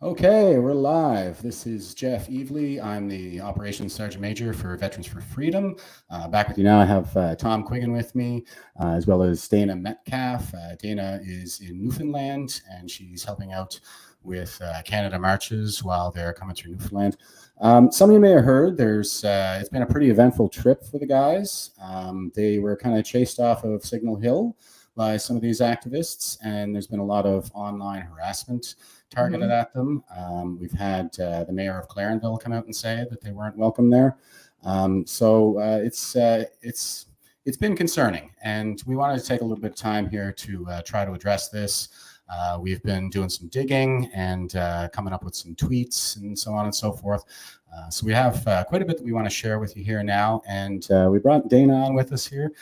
Okay, we're live. This is Jeff Evely. I'm the Operations Sergeant Major for Veterans for Freedom. Back with you now, I have Tom Quiggin with me, as well as Dana Metcalf. Dana is in Newfoundland, and she's helping out with Canada Marches while they're coming through Newfoundland. Some of you may have heard it's been a pretty eventful trip for the guys. They were kind of chased off of Signal Hill by some of these activists, and there's been a lot of online harassment targeted at them. We've had the mayor of Clarenville come out and say that they weren't welcome there. So it's been concerning, and we wanted to take a little bit of time here to try to address this. We've been doing some digging and coming up with some tweets and so on and so forth. So we have quite a bit that we want to share with you here now, and we brought Dana on with us here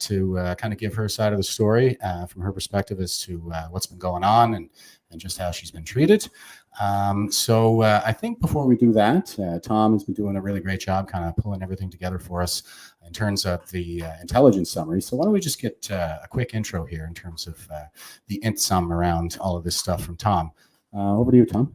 to kind of give her side of the story from her perspective as to what's been going on and just how she's been treated. So I think before we do that, Tom has been doing a really great job kind of pulling everything together for us in terms of the intelligence summary. So why don't we just get a quick intro here in terms of the int sum around all of this stuff from Tom. Over to you, Tom.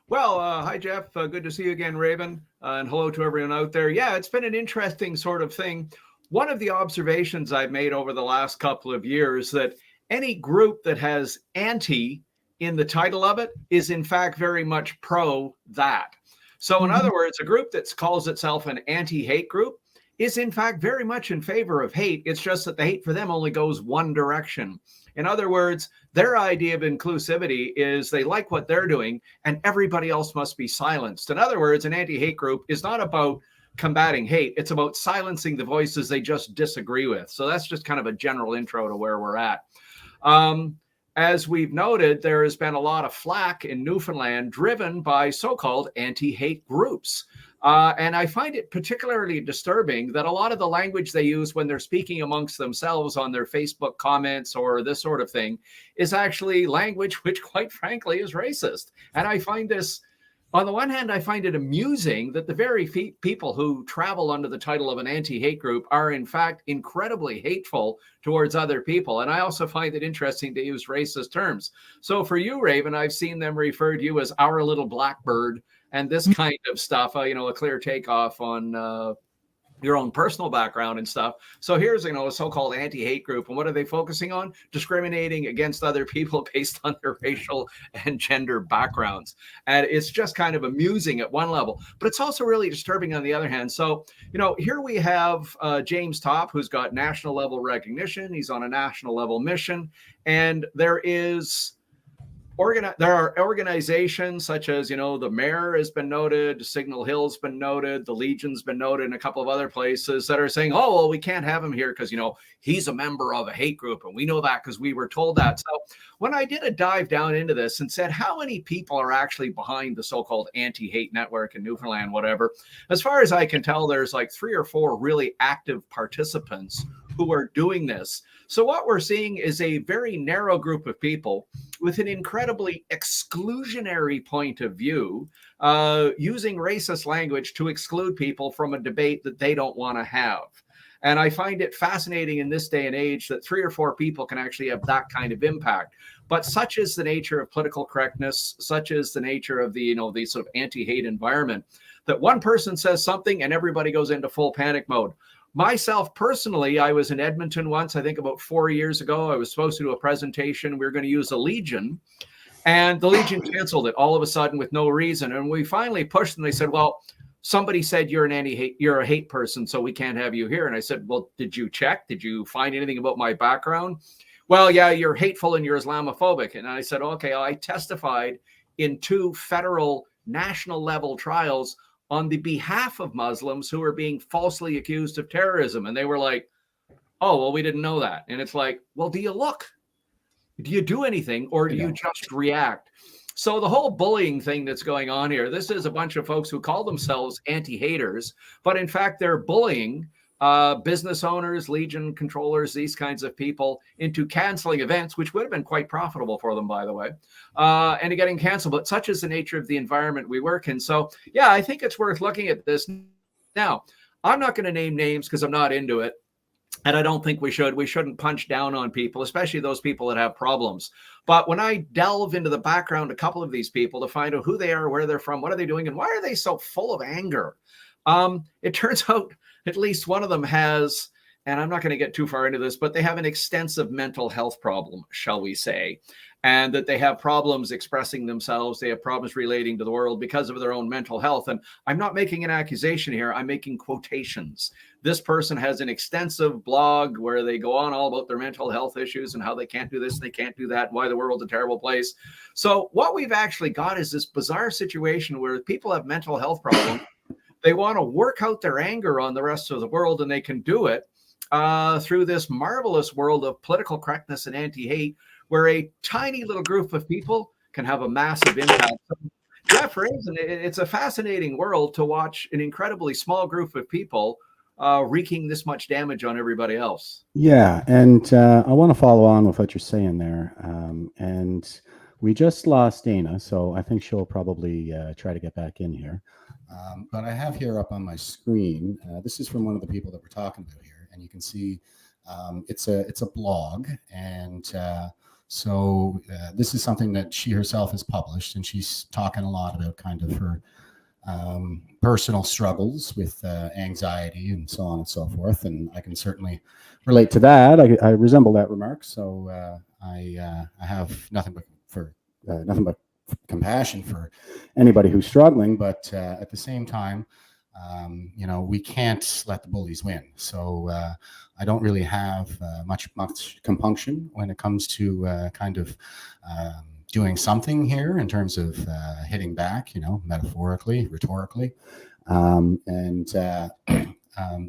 Well, hi, Jeff. Good to see you again, Raven. And hello to everyone out there. Yeah, it's been an interesting sort of thing. One of the observations I've made over the last couple of years that any group that has anti in the title of it is in fact very much pro that. So in other words, a group that calls itself an anti-hate group is in fact very much in favor of hate. It's just that the hate for them only goes one direction. In other words, their idea of inclusivity is they like what they're doing and everybody else must be silenced. In other words, an anti-hate group is not about combating hate. It's about silencing the voices they just disagree with. So that's just kind of a general intro to where we're at. As we've noted, there has been a lot of flack in Newfoundland driven by so-called anti-hate groups. And I find it particularly disturbing that a lot of the language they use when they're speaking amongst themselves on their Facebook comments or this sort of thing is actually language which, quite frankly, is racist. And I find this, on the one hand, I find it amusing that the very people who travel under the title of an anti-hate group are, in fact, incredibly hateful towards other people. And I also find it interesting to use racist terms. So for you, Raven, I've seen them refer to you as our little blackbird and this kind of stuff, a clear takeoff on your own personal background and stuff. So here's, a so-called anti-hate group. And what are they focusing on? Discriminating against other people based on their racial and gender backgrounds. And it's just kind of amusing at one level, but it's also really disturbing on the other hand. So, here we have James Topp, who's got national level recognition. He's on a national level mission. And there are organizations such as, the mayor has been noted, Signal Hill's been noted, the Legion's been noted, and a couple of other places that are saying, oh, well, we can't have him here because, he's a member of a hate group. And we know that because we were told that. So when I did a dive down into this and said, how many people are actually behind the so-called anti-hate network in Newfoundland, whatever, as far as I can tell, there's like 3 or 4 really active participants who are doing this. So what we're seeing is a very narrow group of people with an incredibly exclusionary point of view, using racist language to exclude people from a debate that they don't want to have. And I find it fascinating in this day and age that 3 or 4 people can actually have that kind of impact. But such is the nature of political correctness, such is the nature of the sort of anti-hate environment, that one person says something and everybody goes into full panic mode. Myself personally, I was in Edmonton once, I think about 4 years ago. I was supposed to do a presentation. We were going to use a Legion, and the Legion canceled it all of a sudden with no reason. And we finally pushed them. They said, well, somebody said you're a hate person, so we can't have you here. And I said, well, did you check? Did you find anything about my background? Well, yeah, you're hateful and you're Islamophobic. And I said, okay, I testified in 2 federal national level trials on the behalf of Muslims who are being falsely accused of terrorism. And they were like, oh, well, we didn't know that. And it's like, well, do you look? Do you do anything, or do you just react? So the whole bullying thing that's going on here, this is a bunch of folks who call themselves anti-haters, but in fact, they're bullying business owners, Legion controllers, these kinds of people into canceling events, which would have been quite profitable for them, by the way, and getting canceled. But such is the nature of the environment we work in. So, yeah, I think it's worth looking at this. Now, I'm not going to name names because I'm not into it. And I don't think we shouldn't punch down on people, especially those people that have problems. But when I delve into the background, a couple of these people to find out who they are, where they're from, what are they doing, and why are they so full of anger? It turns out at least one of them has, and I'm not going to get too far into this, but they have an extensive mental health problem, shall we say, and that they have problems expressing themselves. They have problems relating to the world because of their own mental health. And I'm not making an accusation here. I'm making quotations. This person has an extensive blog where they go on all about their mental health issues and how they can't do this and they can't do that, why the world's a terrible place. So what we've actually got is this bizarre situation where people have mental health problems. They want to work out their anger on the rest of the world, and they can do it through this marvelous world of political correctness and anti-hate, where a tiny little group of people can have a massive impact. Yeah, for instance, it's a fascinating world to watch an incredibly small group of people wreaking this much damage on everybody else. Yeah, and I want to follow on with what you're saying there. And we just lost Dana, so I think she'll probably try to get back in here. But I have here up on my screen, this is from one of the people that we're talking about here, and you can see it's a blog, and so this is something that she herself has published, and she's talking a lot about kind of her personal struggles with anxiety and so on and so forth, and I can certainly relate to that. I resemble that remark, so I have nothing but compassion for anybody who's struggling, but at the same time, we can't let the bullies win. So I don't really have much compunction when it comes to kind of doing something here in terms of hitting back, metaphorically, rhetorically, and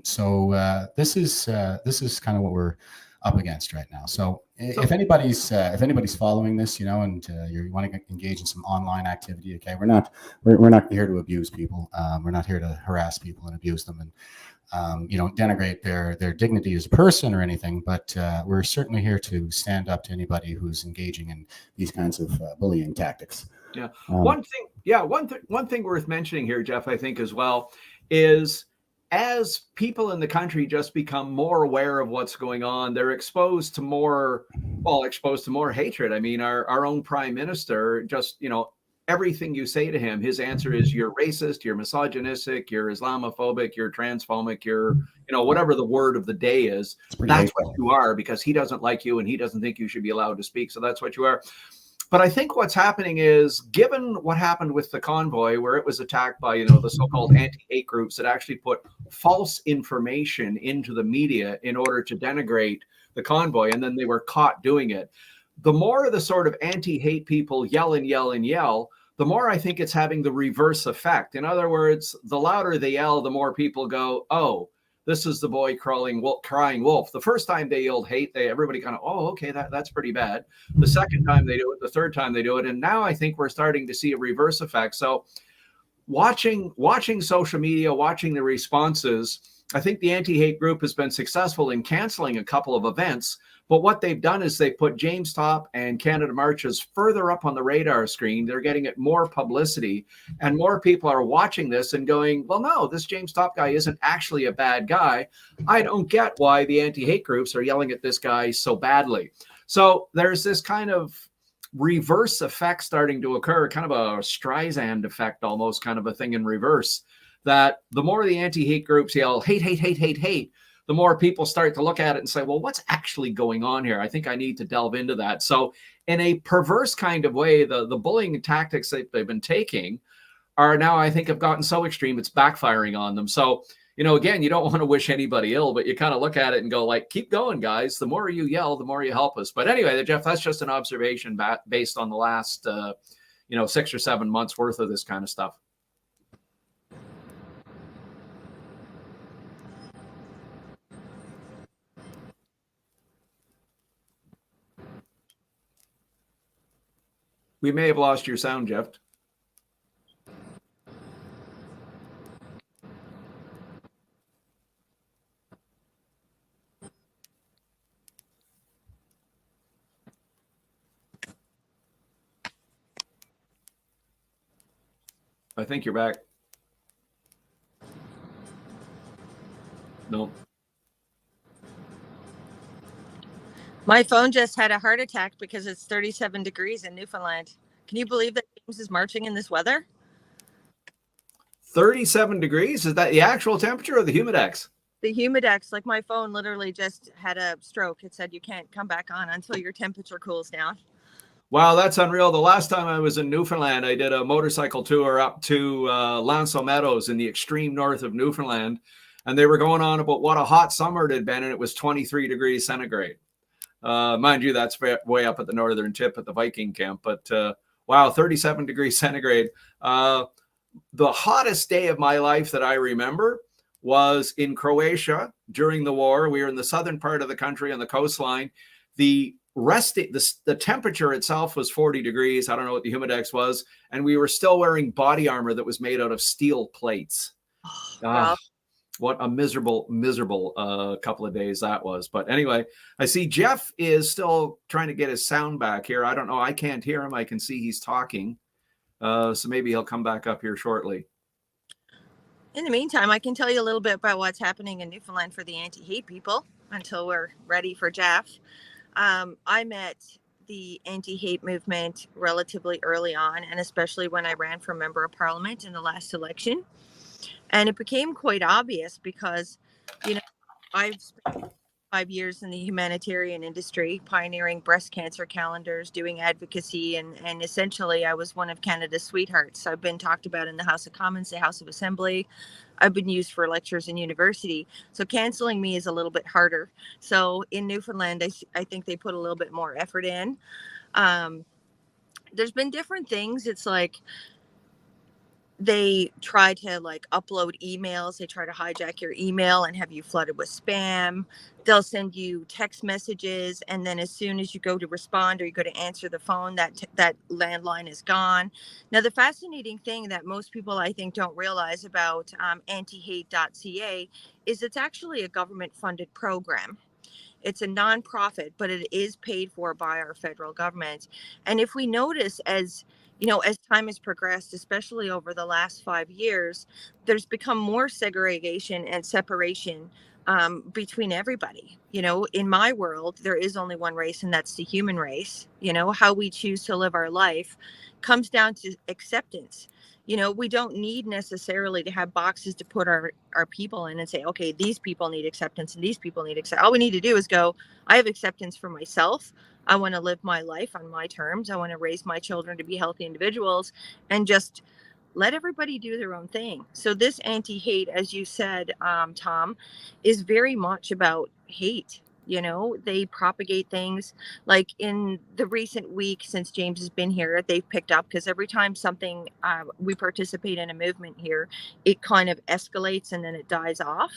so this is kind of what we're up against right now. So if anybody's following this, and you want to engage in some online activity, okay, we're not here to abuse people. We're not here to harass people and abuse them and denigrate their dignity as a person or anything. But we're certainly here to stand up to anybody who's engaging in these kinds of bullying tactics. Yeah. One thing worth mentioning here, Jeff, I think as well, is as people in the country just become more aware of what's going on, they're exposed to more hatred. I mean, our own prime minister, just, everything you say to him, his answer is you're racist, you're misogynistic, you're Islamophobic, you're transphobic, you're, whatever the word of the day is. That's what you are, because he doesn't like you and he doesn't think you should be allowed to speak. So that's what you are. But I think what's happening is, given what happened with the convoy, where it was attacked by, the so-called anti-hate groups that actually put false information into the media in order to denigrate the convoy, and then they were caught doing it. The more the sort of anti-hate people yell and yell and yell, the more I think it's having the reverse effect. In other words, the louder they yell, the more people go, oh, this is the boy crying wolf. The first time they yelled hate, everybody kind of, oh, okay, that's pretty bad. The second time they do it, the third time they do it. And now I think we're starting to see a reverse effect. So watching social media, watching the responses, I think the anti-hate group has been successful in canceling a couple of events. But what they've done is they put James Topp and Canada Marches further up on the radar screen. They're getting it more publicity, and more people are watching this and going, well, no, this James Topp guy isn't actually a bad guy. I don't get why the anti-hate groups are yelling at this guy so badly. So there's this kind of reverse effect starting to occur, kind of a Streisand effect, almost kind of a thing in reverse, that the more the anti-hate groups yell, hate, hate, hate, hate, hate, the more people start to look at it and say, well, what's actually going on here? I think I need to delve into that. So in a perverse kind of way, the bullying tactics that they've been taking are now, I think, have gotten so extreme, it's backfiring on them. So, again, you don't want to wish anybody ill, but you kind of look at it and go like, keep going, guys. The more you yell, the more you help us. But anyway, Jeff, that's just an observation based on the last, 6 or 7 months worth of this kind of stuff. We may have lost your sound, Jeff. I think you're back. No. My phone just had a heart attack because it's 37 degrees in Newfoundland. Can you believe that James is marching in this weather? 37 degrees? Is that the actual temperature or the humidex? The humidex, like my phone literally just had a stroke. It said you can't come back on until your temperature cools down. Wow, that's unreal. The last time I was in Newfoundland, I did a motorcycle tour up to L'Anse aux Meadows in the extreme north of Newfoundland. And they were going on about what a hot summer it had been, and it was 23 degrees centigrade. Mind you, that's way up at the northern tip at the Viking camp. But wow, 37 degrees centigrade. The hottest day of my life that I remember was in Croatia during the war. We were in the southern part of the country on the coastline. The temperature itself was 40 degrees. I don't know what the humidex was. And we were still wearing body armor that was made out of steel plates. Wow. What a miserable couple of days that was. But anyway, I see Jeff is still trying to get his sound back here. I don't know. I can't hear him. I can see he's talking. So maybe he'll come back up here shortly. In the meantime, I can tell you a little bit about what's happening in Newfoundland for the anti-hate people until we're ready for Jeff. I met the anti-hate movement relatively early on, and especially when I ran for member of parliament in the last election. And it became quite obvious because, I've spent 5 years in the humanitarian industry, pioneering breast cancer calendars, doing advocacy, and essentially I was one of Canada's sweethearts. I've been talked about in the House of Commons, the House of Assembly. I've been used for lectures in university. So canceling me is a little bit harder. So in Newfoundland, I think they put a little bit more effort in. There's been different things. It's like they try to upload emails. They try to hijack your email and have you flooded with spam. They'll send you text messages, and then as soon as you go to respond or you go to answer the phone, that landline is gone. Now, the fascinating thing that most people, I think, don't realize about antihate.ca is it's actually a government-funded program. It's a nonprofit, but it is paid for by our federal government. And if we notice, as time has progressed, especially over the last 5 years, there's become more segregation and separation between everybody. In my world, there is only one race, and that's the human race. How we choose to live our life comes down to acceptance. We don't need necessarily to have boxes to put our people in and say, okay, these people need acceptance and these people need acceptance. All we need to do is go, I have acceptance for myself. I want to live my life on my terms. I want to raise my children to be healthy individuals, and just let everybody do their own thing. So this anti-hate, as you said, Tom, is very much about hate. They propagate things like in the recent week since James has been here, they've picked up, because every time something we participate in a movement here, it kind of escalates and then it dies off.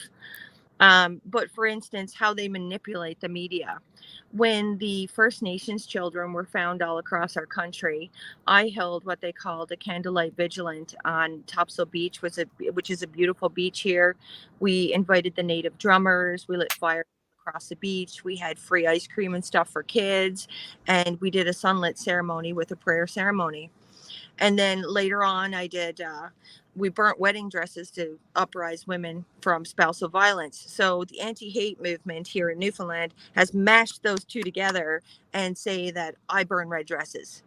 But for instance, how they manipulate the media. When the First Nations children were found all across our country, I held what they called a candlelight vigilance on Topsail Beach, which is a beautiful beach here. We invited the native drummers. We lit fire across the beach. We had free ice cream and stuff for kids. And we did a sunlit ceremony with a prayer ceremony. And then later on, we burnt wedding dresses to uprise women from spousal violence. So the anti-hate movement here in Newfoundland has mashed those two together and say that I burn red dresses.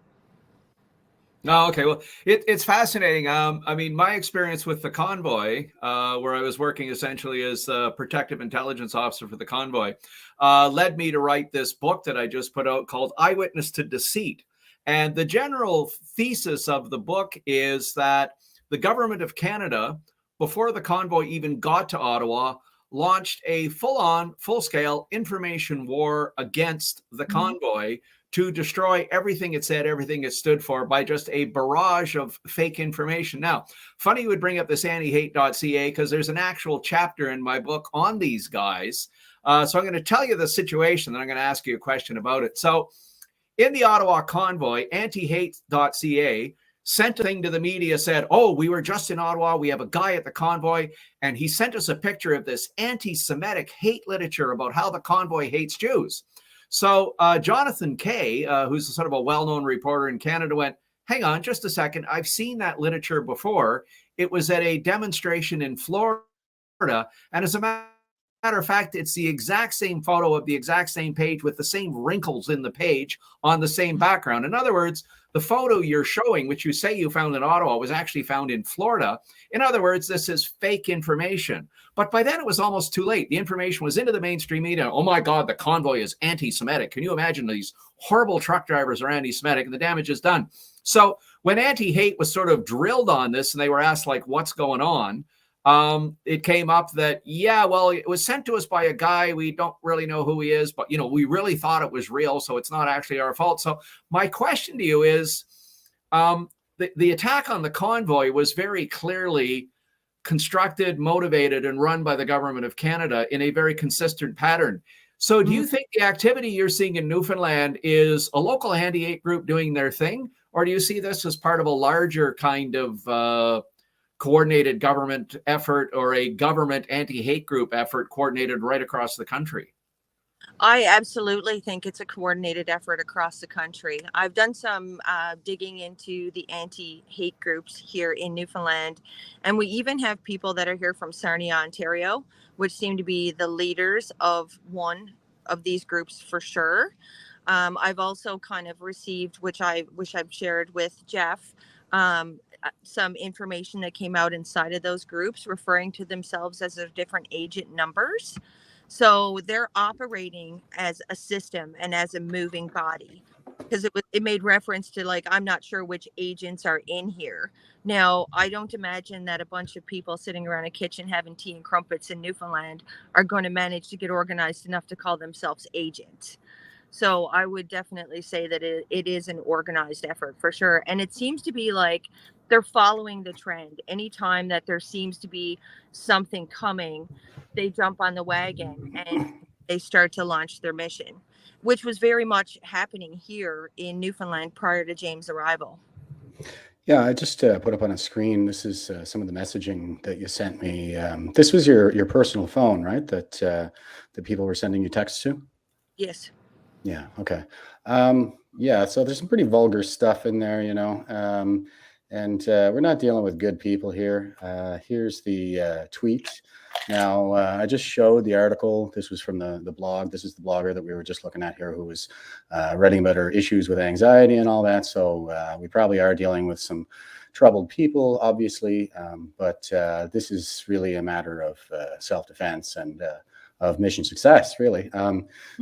Oh, okay. Well, it's fascinating. My experience with the convoy, where I was working essentially as a protective intelligence officer for the convoy, led me to write this book that I just put out called Eyewitness to Deceit. And the general thesis of the book is that the government of Canada, before the convoy even got to Ottawa, launched a full-scale information war against the convoy to destroy everything it said, everything it stood for, by just a barrage of fake information. Now, funny you would bring up this antihate.ca, because there's an actual chapter in my book on these guys. So I'm going to tell you the situation, then I'm going to ask you a question about it. So in the Ottawa convoy, antihate.ca sent a thing to the media, said, oh, we were just in Ottawa. We have a guy at the convoy, and he sent us a picture of this anti-Semitic hate literature about how the convoy hates Jews. So Jonathan Kay, who's sort of a well-known reporter in Canada, went, hang on just a second. I've seen that literature before. It was at a demonstration in Florida. And as a matter matter of fact, it's the exact same photo of the exact same page with the same wrinkles in the page on the same background. In other words, the photo you're showing, which you say you found in Ottawa, was actually found in Florida. In other words, this is fake information. But by then it was almost too late. The information was into the mainstream media. Oh my God, the convoy is anti-Semitic. Can you imagine these horrible truck drivers are anti-Semitic and the damage is done? So when anti-hate was sort of drilled on this and they were asked like, what's going on? It came up that, yeah, well, it was sent to us by a guy. We don't really know who he is, but, you know, we really thought it was real. So it's not actually our fault. So my question to you is, the attack on the convoy was very clearly constructed, motivated, and run by the government of Canada in a very consistent pattern. So do you think the activity you're seeing in Newfoundland is a local anti-hate group doing their thing? Or do you see this as part of a larger kind of coordinated government effort or a government anti-hate group effort coordinated right across the country? I absolutely think it's a coordinated effort across the country. I've done some digging into the anti-hate groups here in Newfoundland, and we even have people that are here from Sarnia, Ontario, which seem to be the leaders of one of these groups for sure. I've also kind of received, which I've shared with Jeff, some information that came out inside of those groups referring to themselves as of different agent numbers. So they're operating as a system and as a moving body, because it made reference to, like, I'm not sure which agents are in here. Now, I don't imagine that a bunch of people sitting around a kitchen having tea and crumpets in Newfoundland are going to manage to get organized enough to call themselves agents. So I would definitely say that it is an organized effort for sure. And it seems to be like they're following the trend. Anytime that there seems to be something coming, they jump on the wagon and they start to launch their mission, which was very much happening here in Newfoundland prior to James' arrival. Yeah, I just put up on a screen. This is some of the messaging that you sent me. This was your personal phone, right? That people were sending you texts to? Yes. Yeah. Okay. Yeah. So there's some pretty vulgar stuff in there, you know, and we're not dealing with good people here. Here's the tweet. Now, I just showed the article. This was from the blog. This is the blogger that we were just looking at here, who was writing about her issues with anxiety and all that. So we probably are dealing with some troubled people, obviously, but this is really a matter of self-defense and of mission success, really.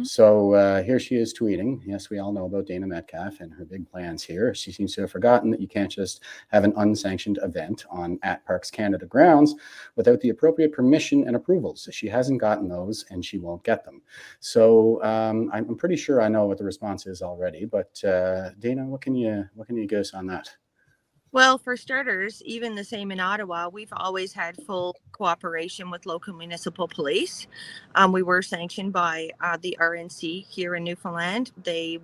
So here she is tweeting. Yes, we all know about Dana Metcalf and her big plans here. She seems to have forgotten that you can't just have an unsanctioned event on at Parks Canada grounds without the appropriate permission and approvals. She hasn't gotten those, and she won't get them. So I'm pretty sure I know what the response is already. But Dana, what can you give us on that? Well, for starters, even the same in Ottawa, we've always had full cooperation with local municipal police. We were sanctioned by the RNC here in Newfoundland. They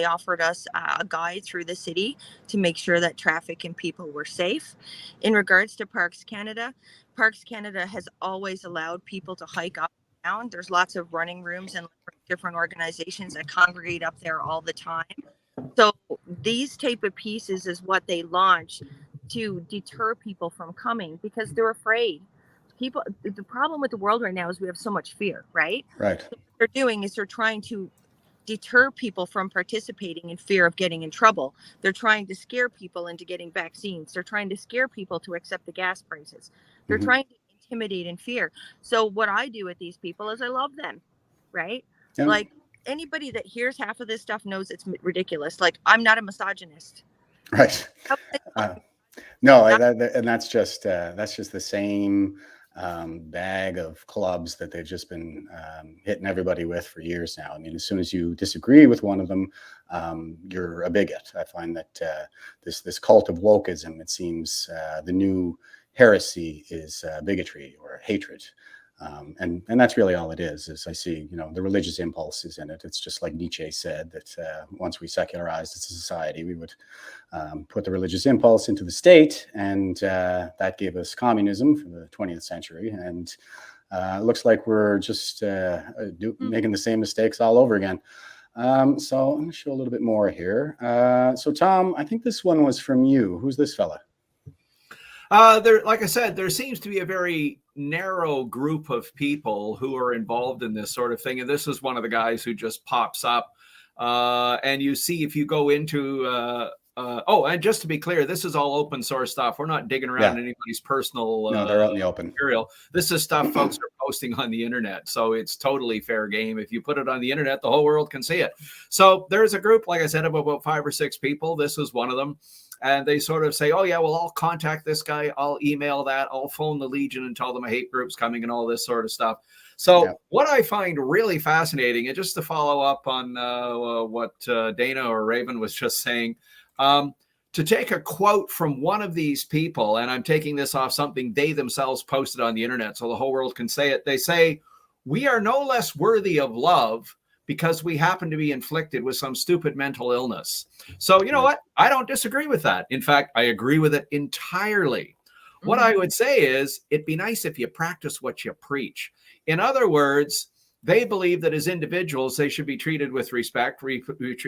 offered us a guide through the city to make sure that traffic and people were safe. In regards to Parks Canada has always allowed people to hike up and down. There's lots of running rooms and different organizations that congregate up there all the time. So these type of pieces is what they launch to deter people from coming, because they're afraid. The problem with the world right now is we have so much fear, right? Right. So what they're doing is they're trying to deter people from participating in fear of getting in trouble. They're trying to scare people into getting vaccines. They're trying to scare people to accept the gas prices. They're trying to intimidate and fear. So what I do with these people is I love them, right? Yeah. Like, anybody that hears half of this stuff knows it's ridiculous. Like, I'm not a misogynist. Right. No, and that's just the same bag of clubs that they've just been hitting everybody with for years now. I mean, as soon as you disagree with one of them, you're a bigot. I find that this cult of wokeism, it seems, the new heresy is bigotry or hatred. And that's really all it is I see, you know, the religious impulse is in it. It's just like Nietzsche said, that once we secularized as a society, we would put the religious impulse into the state, and that gave us communism for the 20th century. And it looks like we're just making the same mistakes all over again. So I'm going to show a little bit more here. So Tom, I think this one was from you. Who's this fella? There, like I said, there seems to be a very narrow group of people who are involved in this sort of thing. And this is one of the guys who just pops up. And you see, if you go into, and just to be clear, this is all open source stuff. We're not digging around anybody's personal no, they're out in the open material. This is stuff folks are posting on the internet. So it's totally fair game. If you put it on the internet, the whole world can see it. So there's a group, like I said, of about 5 or 6 people. This is one of them. And they sort of say, oh, yeah, well, I'll contact this guy. I'll email that. I'll phone the Legion and tell them a hate group's coming and all this sort of stuff. So what I find really fascinating, and just to follow up on what Dana or Raven was just saying, to take a quote from one of these people, and I'm taking this off something they themselves posted on the internet so the whole world can say it. They say, we are no less worthy of love because we happen to be inflicted with some stupid mental illness. So you know what? I don't disagree with that. In fact, I agree with it entirely. What I would say is it'd be nice if you practice what you preach. In other words, they believe that as individuals, they should be treated with respect,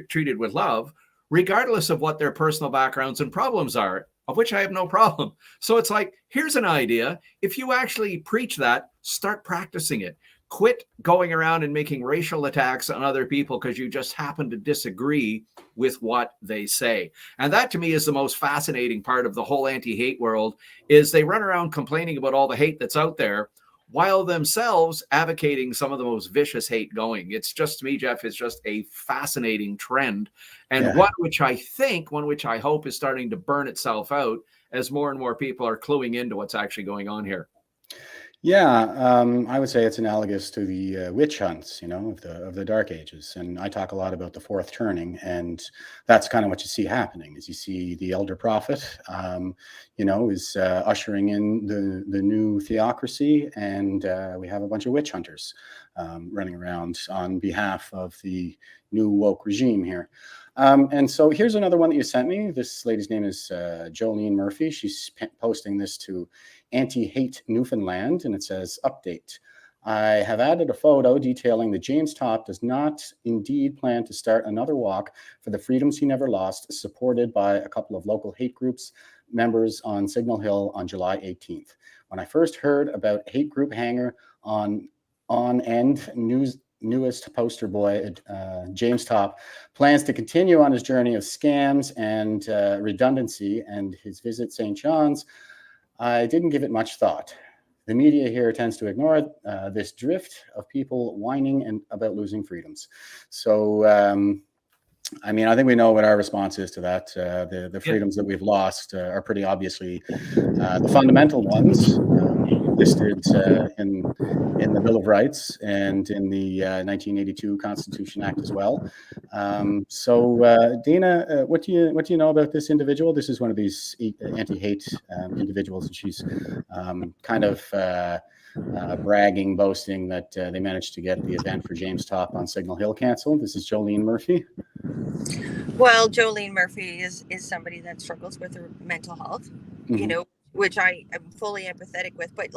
treated with love, regardless of what their personal backgrounds and problems are, of which I have no problem. So it's like, here's an idea. If you actually preach that, start practicing it. Quit going around and making racial attacks on other people because you just happen to disagree with what they say. And that to me is the most fascinating part of the whole anti-hate world, is they run around complaining about all the hate that's out there while themselves advocating some of the most vicious hate going. It's just, to me, Jeff, it's just a fascinating trend, and one which I hope is starting to burn itself out as more and more people are cluing into what's actually going on here. Yeah, I would say it's analogous to the witch hunts, of the Dark Ages. And I talk a lot about the fourth turning, and that's kind of what you see happening. Is you see the elder prophet, is ushering in the new theocracy, and we have a bunch of witch hunters running around on behalf of the new woke regime here. And so here's another one that you sent me. This lady's name is Jolene Murphy. She's posting this to Anti-Hate Newfoundland, and it says, update. I have added a photo detailing that James Topp does not indeed plan to start another walk for the freedoms he never lost, supported by a couple of local hate groups members on Signal Hill on July 18th. When I first heard about hate group hanger on End newest poster boy, James Topp, plans to continue on his journey of scams and redundancy and his visit St. John's, I didn't give it much thought. The media here tends to ignore this drift of people whining about losing freedoms. So, I think we know what our response is to that. The freedoms that we've lost are pretty obviously the fundamental ones listed in the Bill of Rights and in the 1982 Constitution Act as well. So, Dana, what do you know about this individual? This is one of these anti-hate individuals, and she's kind of bragging, boasting that they managed to get the event for James Topp on Signal Hill canceled. This is Jolene Murphy. Well, Jolene Murphy is somebody that struggles with her mental health, which I am fully empathetic with. But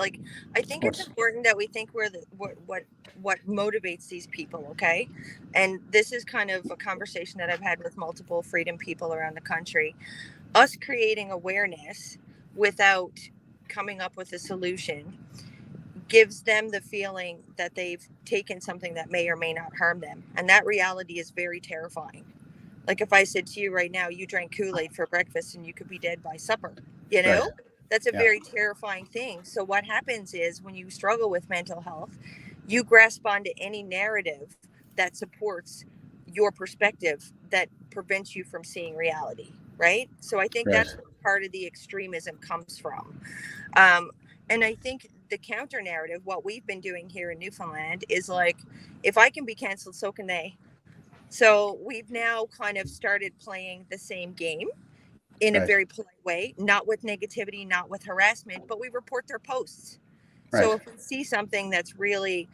I think it's important that we think what motivates these people, okay? And this is kind of a conversation that I've had with multiple freedom people around the country. Us creating awareness without coming up with a solution gives them the feeling that they've taken something that may or may not harm them. And that reality is very terrifying. Like if I said to you right now, you drank Kool-Aid for breakfast and you could be dead by supper, Right. That's a very terrifying thing. So what happens is when you struggle with mental health, you grasp onto any narrative that supports your perspective that prevents you from seeing reality, right? So I think that's where part of the extremism comes from. And I think the counter narrative, what we've been doing here in Newfoundland is if I can be canceled, so can they. So we've now kind of started playing the same game in a very polite way, not with negativity, not with harassment, but we report their posts. So if we see something that's really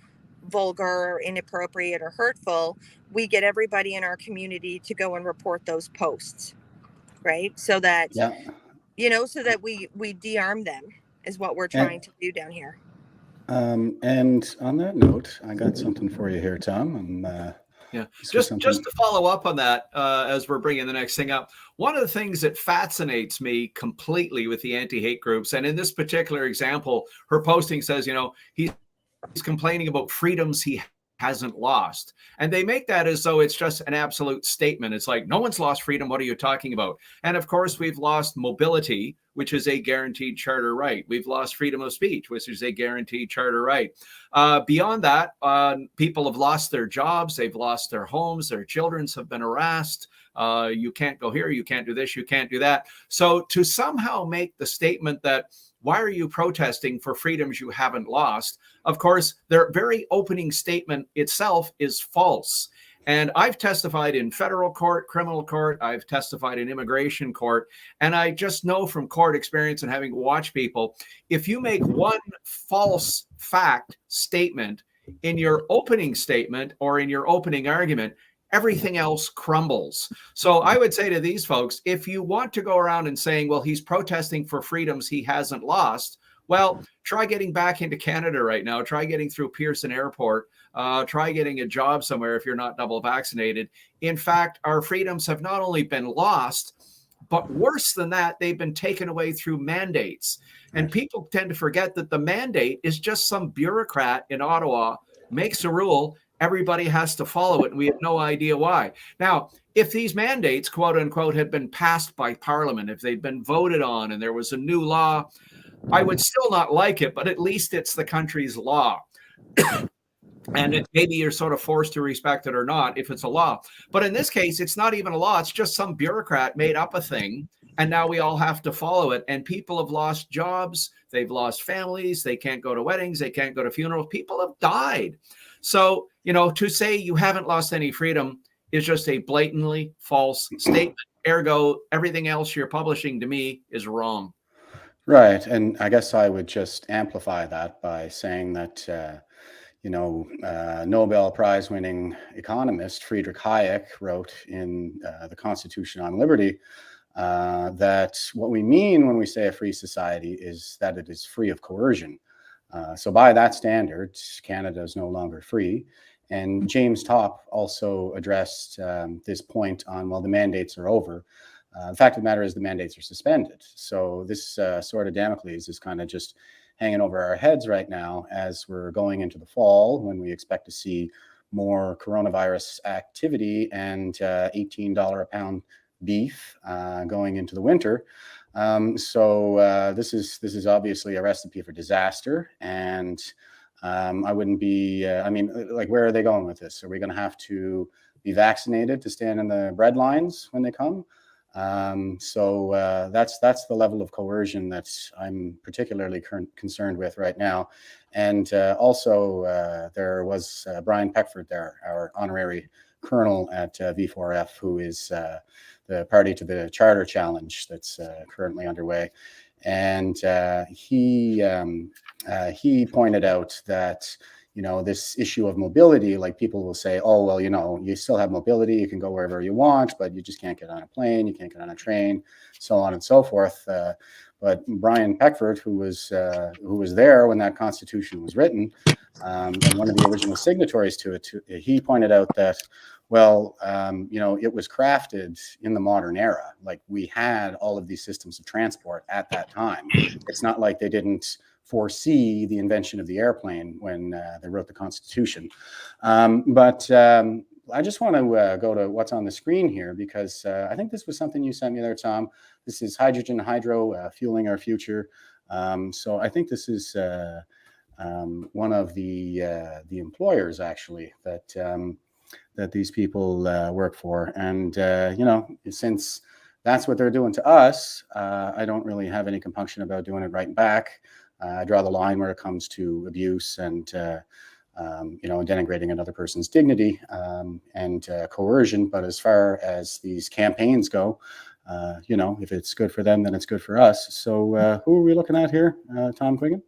vulgar or inappropriate or hurtful, we get everybody in our community to go and report those posts, right? So that, so that we de-arm them is what we're trying to do down here. And on that note, I got something for you here, Tom. Yeah, This was just something. to follow up on that, as we're bringing the next thing up, one of the things that fascinates me completely with the anti-hate groups, and in this particular example, her posting says, you know, he's complaining about freedoms he hasn't lost. And they make that as though it's just an absolute statement. It's like, no one's lost freedom. What are you talking about? And of course, we've lost mobility, which is a guaranteed charter right. We've lost freedom of speech, which is a guaranteed charter right. Beyond that, people have lost their jobs. They've lost their homes. Their children have been harassed. You can't go here. You can't do this. You can't do that. So to somehow make the statement that, why are you protesting for freedoms you haven't lost? Of course, their very opening statement itself is false. And I've testified in federal court, criminal court, I've testified in immigration court, and I just know from court experience and having watched people, if you make one false fact statement in your opening statement or in your opening argument, everything else crumbles. So I would say to these folks, if you want to go around and saying, well, he's protesting for freedoms he hasn't lost, well, try getting back into Canada right now. Try getting through Pearson Airport. Try getting a job somewhere if you're not double vaccinated. In fact, our freedoms have not only been lost, but worse than that, they've been taken away through mandates. And people tend to forget that the mandate is just some bureaucrat in Ottawa makes a rule. Everybody has to follow it, and we have no idea why. Now, if these mandates, quote unquote, had been passed by Parliament, if they'd been voted on and there was a new law, I would still not like it, but at least it's the country's law. And maybe you're sort of forced to respect it or not if it's a law. But in this case, it's not even a law. It's just some bureaucrat made up a thing, and now we all have to follow it. And people have lost jobs. They've lost families. They can't go to weddings. They can't go to funerals. People have died. So, you know, to say you haven't lost any freedom is just a blatantly false statement. Ergo, everything else you're publishing to me is wrong. Right. And I guess I would just amplify that by saying that, Nobel Prize winning economist Friedrich Hayek wrote in The Constitution on Liberty that what we mean when we say a free society is that it is free of coercion. So by that standard, Canada is no longer free. And James Topp also addressed this point on, well, the mandates are over. The fact of the matter is the mandates are suspended. So this sword of Damocles is kind of just hanging over our heads right now as we're going into the fall, when we expect to see more coronavirus activity and $18 a pound beef going into the winter. So this is obviously a recipe for disaster. And I wouldn't be, where are they going with this? Are we going to have to be vaccinated to stand in the bread lines when they come? So that's the level of coercion that I'm particularly concerned with right now. And also there was Brian Peckford there, our honorary colonel at V4F, who is the party to the charter challenge that's currently underway. And he pointed out that, this issue of mobility, like people will say, oh, well, you still have mobility, you can go wherever you want, but you just can't get on a plane, you can't get on a train, so on and so forth. But Brian Peckford, who was there when that Constitution was written, and one of the original signatories to it, he pointed out that, well, it was crafted in the modern era. Like, we had all of these systems of transport at that time. It's not like they didn't foresee the invention of the airplane when they wrote the Constitution. But I just want to go to what's on the screen here, because I think this was something you sent me there, Tom. This is hydrogen hydro fueling our future. So I think this is one of the employers, actually, that these people work for. And, since that's what they're doing to us, I don't really have any compunction about doing it right back. I draw the line where it comes to abuse and, denigrating another person's dignity and coercion. But as far as these campaigns go, if it's good for them, then it's good for us. So who are we looking at here, Tom Quiggin?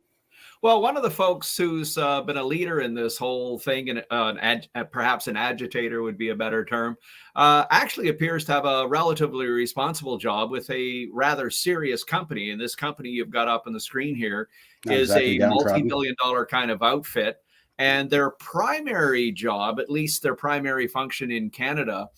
Well, one of the folks who's been a leader in this whole thing, and perhaps an agitator would be a better term, actually appears to have a relatively responsible job with a rather serious company. And this company you've got up on the screen here is a multi-billion-dollar kind of outfit. And their primary job, at least their primary function in Canada,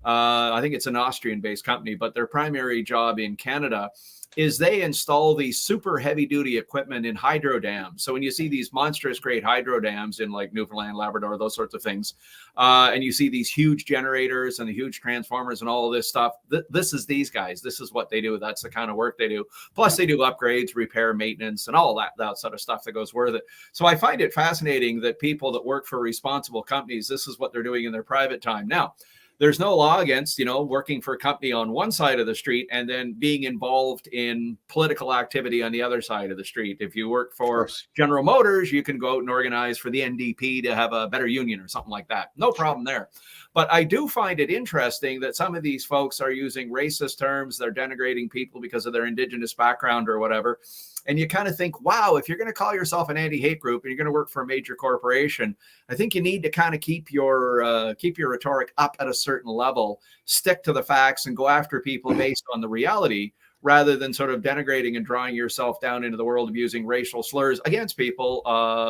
I think it's an Austrian-based company, but their primary job in Canada is they install these super heavy-duty equipment in hydro dams. So when you see these monstrous great hydro dams in like Newfoundland, Labrador, those sorts of things, and you see these huge generators and the huge transformers and all of this stuff, this is these guys. This is what they do. That's the kind of work they do. Plus they do upgrades, repair, maintenance, and all that sort of stuff that goes with it. So I find it fascinating that people that work for responsible companies, this is what they're doing in their private time. Now, there's no law against, working for a company on one side of the street and then being involved in political activity on the other side of the street. If you work for General Motors, you can go out and organize for the NDP to have a better union or something like that. No problem there. But I do find it interesting that some of these folks are using racist terms. They're denigrating people because of their Indigenous background or whatever. And you kind of think, wow, if you're going to call yourself an anti-hate group and you're going to work for a major corporation, I think you need to kind of keep your rhetoric up at a certain level, stick to the facts, and go after people based on the reality, rather than sort of denigrating and drawing yourself down into the world of using racial slurs against people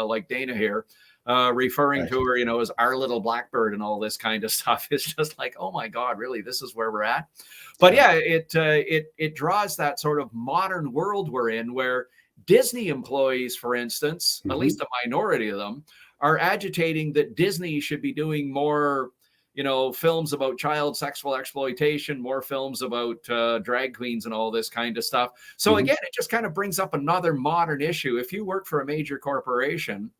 like Dana here, referring to her, as our little blackbird and all this kind of stuff. It's just like, oh my God, really? This is where we're at. But yeah, it draws that sort of modern world we're in, where Disney employees, for instance, at least a minority of them, are agitating that Disney should be doing more, films about child sexual exploitation, more films about drag queens and all this kind of stuff. So again, it just kind of brings up another modern issue. If you work for a major corporation,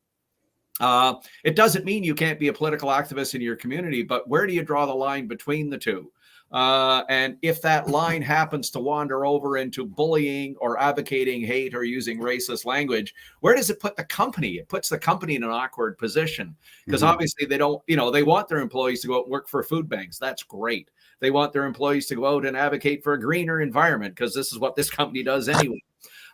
it doesn't mean you can't be a political activist in your community, but where do you draw the line between the two? And if that line happens to wander over into bullying or advocating hate or using racist language, where does it put the company? It puts the company in an awkward position, because obviously they don't, they want their employees to go out and work for food banks. That's great. They want their employees to go out and advocate for a greener environment, because this is what this company does anyway.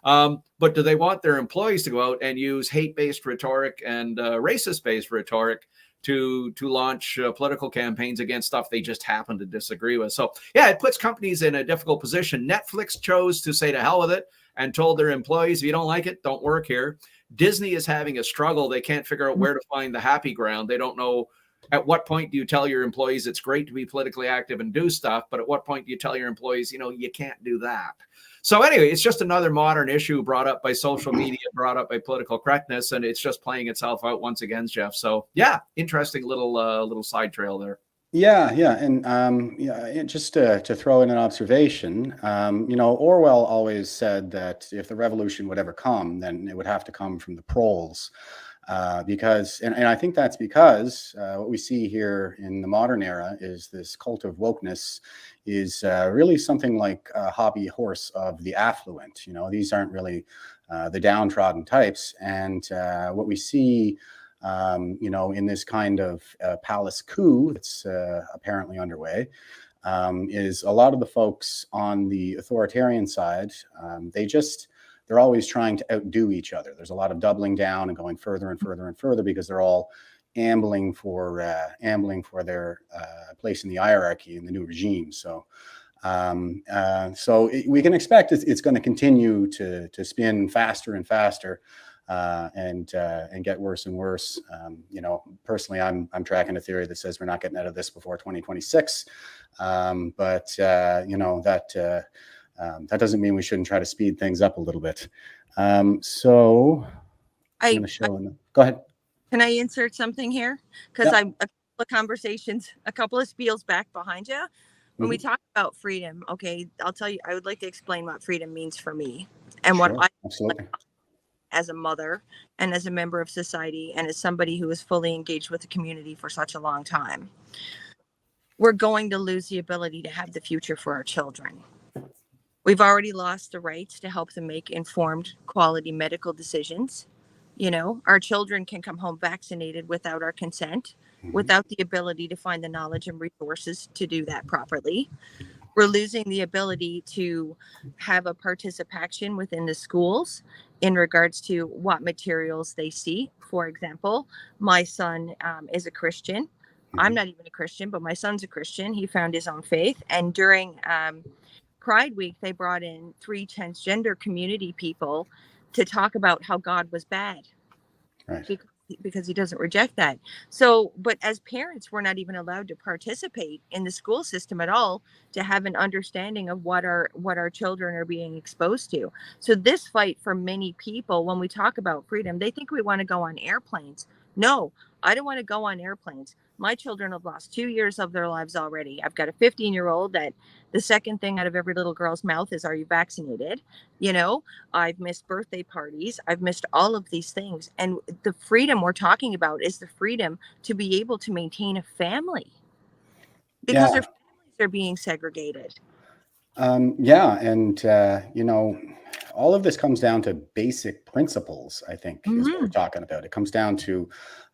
But do they want their employees to go out and use hate-based rhetoric and racist-based rhetoric to launch political campaigns against stuff they just happen to disagree with? So yeah, it puts companies in a difficult position. Netflix chose to say to hell with it and told their employees, if you don't like it, don't work here. Disney is having a struggle. They can't figure out where to find the happy ground. They don't know, at what point do you tell your employees it's great to be politically active and do stuff, but at what point do you tell your employees, you can't do that? So anyway, it's just another modern issue brought up by social media, brought up by political correctness, and it's just playing itself out once again, Jeff. So yeah, interesting little side trail there. Yeah, and just to throw in an observation, Orwell always said that if the revolution would ever come, then it would have to come from the proles. Because I think that's because what we see here in the modern era is this cult of wokeness is really something like a hobby horse of the affluent. These aren't really the downtrodden types. And what we see, in this kind of palace coup that's apparently underway, is a lot of the folks on the authoritarian side, they're always trying to outdo each other. There's a lot of doubling down and going further and further and further, because they're all ambling for their place in the hierarchy in the new regime. So we can expect it's going to continue to spin faster and faster, and get worse and worse. Personally, I'm tracking a theory that says we're not getting out of this before 2026. But that doesn't mean we shouldn't try to speed things up a little bit. So I'm going to show. Go ahead. Can I insert something here? Because I'm a couple of conversations, a couple of spiels back behind you. When we talk about freedom, okay, I'll tell you, I would like to explain what freedom means for me and what I absolutely, as a mother and as a member of society and as somebody who is fully engaged with the community for such a long time. We're going to lose the ability to have the future for our children. We've already lost the rights to help them make informed, quality medical decisions. Our children can come home vaccinated without our consent, without the ability to find the knowledge and resources to do that properly. We're losing the ability to have a participation within the schools in regards to what materials they see. For example, my son is a Christian. I'm not even a Christian, but my son's a Christian. He found his own faith. And during Pride Week, they brought in 3 transgender community people to talk about how God was bad. Right. Because because he doesn't reject that. So, but as parents, we're not even allowed to participate in the school system at all to have an understanding of what our children are being exposed to. So this fight for many people, when we talk about freedom, they think we want to go on airplanes. No, I don't want to go on airplanes. My children have lost 2 years of their lives already. I've got a 15-year-old that the second thing out of every little girl's mouth is, are you vaccinated? You know, I've missed birthday parties. I've missed all of these things. And the freedom we're talking about is the freedom to be able to maintain a family, because their families are being segregated. Yeah. And, all of this comes down to basic principles, I think, is what we're talking about. It comes down to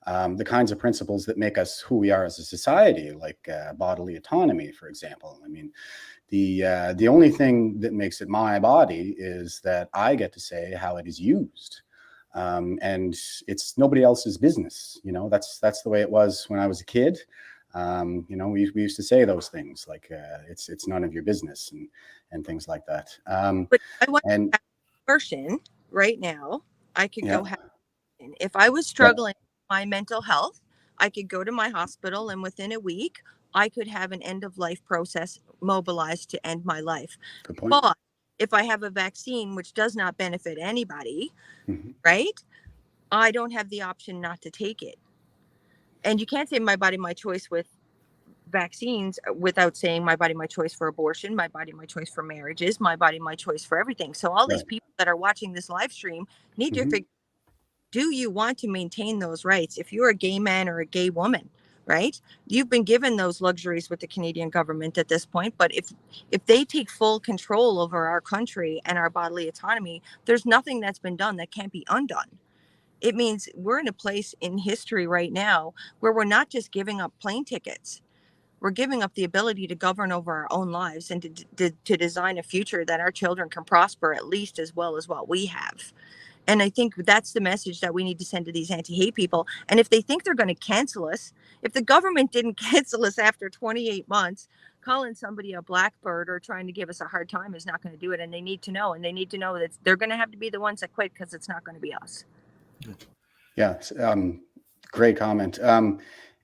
the kinds of principles that make us who we are as a society, like bodily autonomy, for example. I mean, the only thing that makes it my body is that I get to say how it is used. And it's nobody else's business. That's the way it was when I was a kid. We used to say those things like it's none of your business and things like that. But I want to have an abortion right now. I could go have it. If I was struggling with my mental health, I could go to my hospital, and within a week, I could have an end of life process mobilized to end my life. Good point. But if I have a vaccine which does not benefit anybody, right? I don't have the option not to take it. And you can't say my body, my choice with vaccines without saying my body, my choice for abortion, my body, my choice for marriages, my body, my choice for everything. So all these people that are watching this live stream need to figure, do you want to maintain those rights? If you're a gay man or a gay woman, right? You've been given those luxuries with the Canadian government at this point. But if they take full control over our country and our bodily autonomy, there's nothing that's been done that can't be undone. It means we're in a place in history right now where we're not just giving up plane tickets. We're giving up the ability to govern over our own lives and to design a future that our children can prosper at least as well as what we have. And I think that's the message that we need to send to these anti-hate people. And if they think they're going to cancel us, if the government didn't cancel us after 28 months, calling somebody a blackbird or trying to give us a hard time is not going to do it. And they need to know. And they need to know that they're going to have to be the ones that quit, because it's not going to be us. Yeah. Great comment.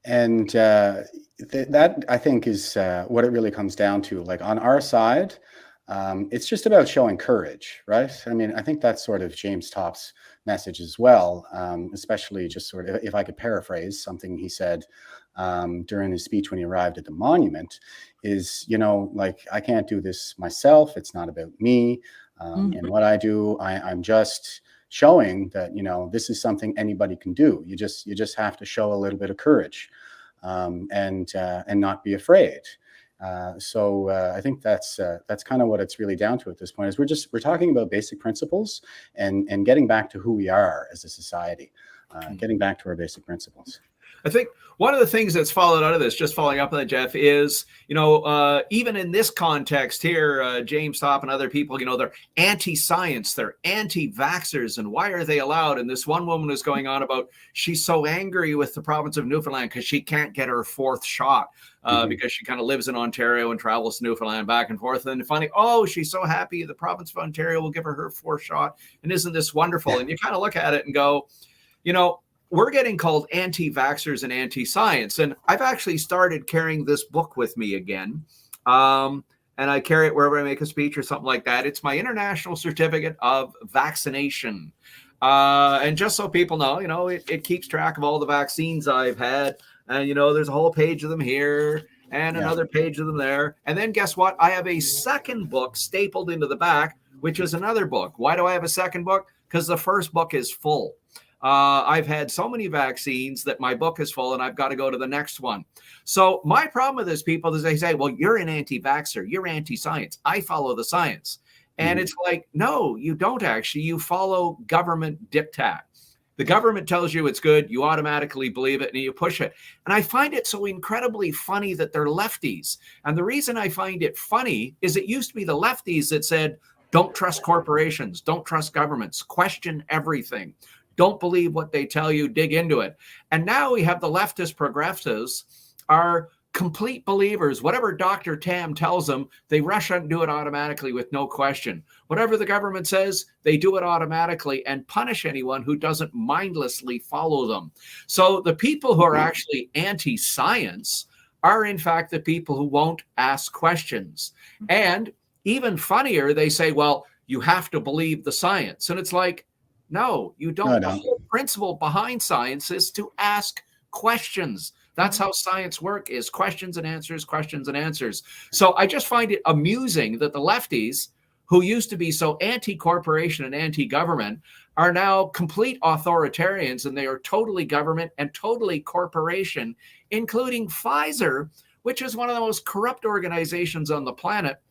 And that I think is what it really comes down to. Like on our side, it's just about showing courage, right? I mean, I think that's sort of James Topp's message as well, especially just sort of, if I could paraphrase something he said during his speech when he arrived at the monument, is, like, I can't do this myself. It's not about me and what I do. I'm just showing that, this is something anybody can do. You just have to show a little bit of courage and not be afraid. So I think that's kind of what it's really down to at this point, is we're talking about basic principles and getting back to who we are as a society, getting back to our basic principles. I think one of the things that's followed out of this, just following up on that, Jeff, is, even in this context here, James Topp and other people, they're anti-science, they're anti-vaxxers, and why are they allowed? And this one woman is going on about, she's so angry with the province of Newfoundland because she can't get her fourth shot because she kind of lives in Ontario and travels to Newfoundland back and forth. And finally, she's so happy the province of Ontario will give her fourth shot. And isn't this wonderful? And you kind of look at it and go, we're getting called anti-vaxxers and anti-science. And I've actually started carrying this book with me again. And I carry it wherever I make a speech or something like that. It's my International Certificate of Vaccination. And just so people know, it keeps track of all the vaccines I've had. And, there's a whole page of them here and another page of them there. And then guess what? I have a second book stapled into the back, which is another book. Why do I have a second book? Because the first book is full. I've had so many vaccines that my book is full and I've got to go to the next one. So my problem with this, people, is they say, well, you're an anti-vaxxer, you're anti-science. I follow the science. And it's like, no, you don't actually. You follow government diktat. The government tells you it's good, you automatically believe it, and you push it. And I find it so incredibly funny that they're lefties. And the reason I find it funny is it used to be the lefties that said, don't trust corporations, don't trust governments, question everything. Don't believe what they tell you, dig into it. And now we have the leftist progressives are complete believers. Whatever Dr. Tam tells them, they rush out and do it automatically with no question. Whatever the government says, they do it automatically and punish anyone who doesn't mindlessly follow them. So the people who are actually anti-science are in fact the people who won't ask questions. And even funnier, they say, well, you have to believe the science. And it's like, no, you don't. The whole principle behind science is to ask questions. That's how science work, is questions and answers, questions and answers. So I just find it amusing that the lefties, who used to be so anti-corporation and anti-government, are now complete authoritarians, and they are totally government and totally corporation, including Pfizer, which is one of the most corrupt organizations on the planet,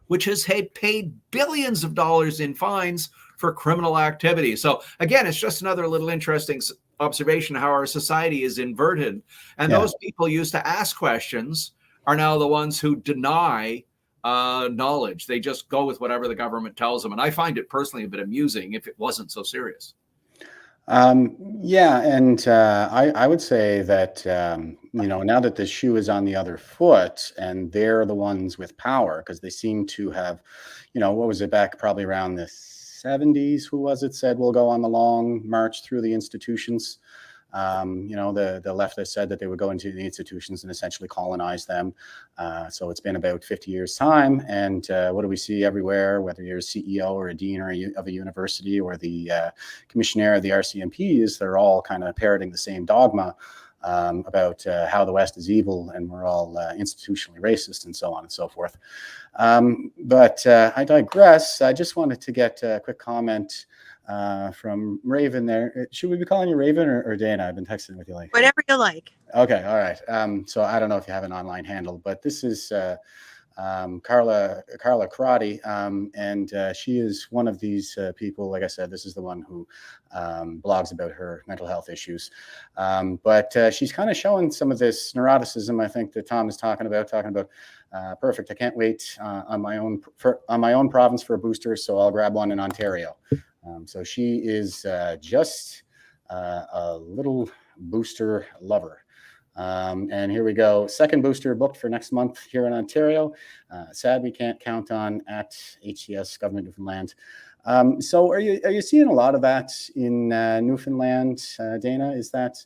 which has paid billions of dollars in fines for criminal activity. So again, it's just another little interesting observation how our society is inverted. And those people used to ask questions are now the ones who deny knowledge. They just go with whatever the government tells them. And I find it personally a bit amusing if it wasn't so serious. Yeah, and I would say that, now that the shoe is on the other foot and they're the ones with power, because they seem to have, what was it, back probably around the 70s, who was it, said we'll go on the long march through the institutions. The leftists said that they would go into the institutions and essentially colonize them. So it's been about 50 years' time. And what do we see everywhere, whether you're a CEO or a dean of a university or the commissioner of the RCMPs, they're all kind of parroting the same dogma about how the West is evil and we're all institutionally racist and so on and so forth. But I digress. I just wanted to get a quick comment from Raven there. Should we be calling you Raven or Dana? I've been texting with you like. Whatever you like. Okay, all right. So I don't know if you have an online handle, but this is Carla Crotty, and she is one of these people. Like I said, this is the one who blogs about her mental health issues. But she's kind of showing some of this neuroticism, I think, that Tom is talking about. Perfect. I can't wait on my own province for a booster, so I'll grab one in Ontario. So she is just a little booster lover. And here we go. Second booster booked for next month here in Ontario. Sad we can't count on at HCS Government Newfoundland. So are you seeing a lot of that in Newfoundland, Dana? Is that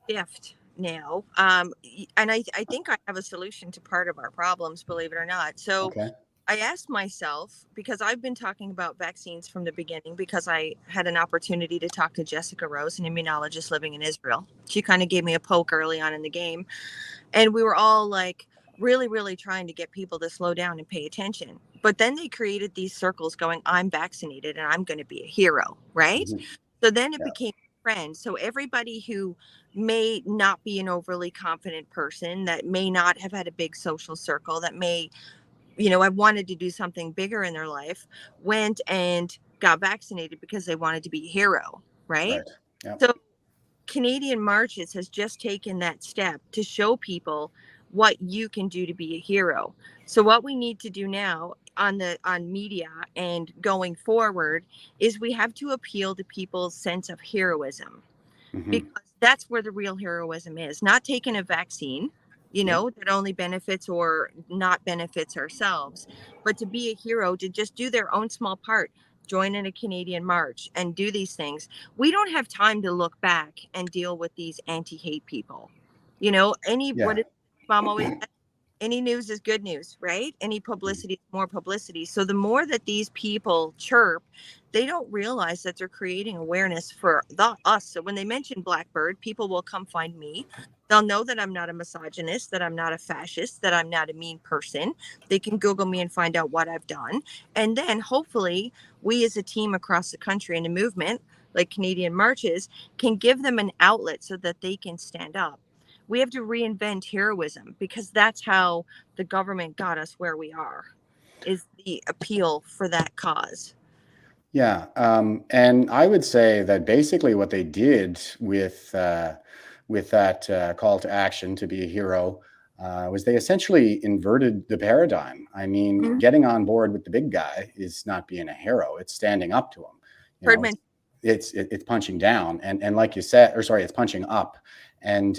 shift now? And I think I have a solution to part of our problems, believe it or not. So. Okay. I asked myself, because I've been talking about vaccines from the beginning, because I had an opportunity to talk to Jessica Rose, an immunologist living in Israel. She kind of gave me a poke early on in the game. And we were all like really, really trying to get people to slow down and pay attention. But then they created these circles going, I'm vaccinated and I'm going to be a hero, right? Mm-hmm. So then it became a trend. So everybody who may not be an overly confident person, that may not have had a big social circle, that may... I wanted to do something bigger in their life, went and got vaccinated because they wanted to be a hero, right? Yep. So Canadian Marches has just taken that step to show people what you can do to be a hero. So what we need to do now on media and going forward is we have to appeal to people's sense of heroism, because that's where the real heroism is, not taking a vaccine, that only benefits or not benefits ourselves, but to be a hero, to just do their own small part, join in a Canadian march and do these things. We don't have time to look back and deal with these anti-hate people. What is Mom always said? Any news is good news, right? Any publicity is more publicity. So the more that these people chirp, they don't realize that they're creating awareness for us. So when they mention Blackbird, people will come find me. They'll know that I'm not a misogynist, that I'm not a fascist, that I'm not a mean person. They can Google me and find out what I've done. And then hopefully we as a team across the country in a movement like Canadian Marches can give them an outlet so that they can stand up. We have to reinvent heroism, because that's how the government got us where we are, is the appeal for that cause. Yeah. And I would say that basically what they did with that call to action to be a hero was they essentially inverted the paradigm. I mean, getting on board with the big guy is not being a hero. It's standing up to him. It's punching down. And like you said, it's punching up. And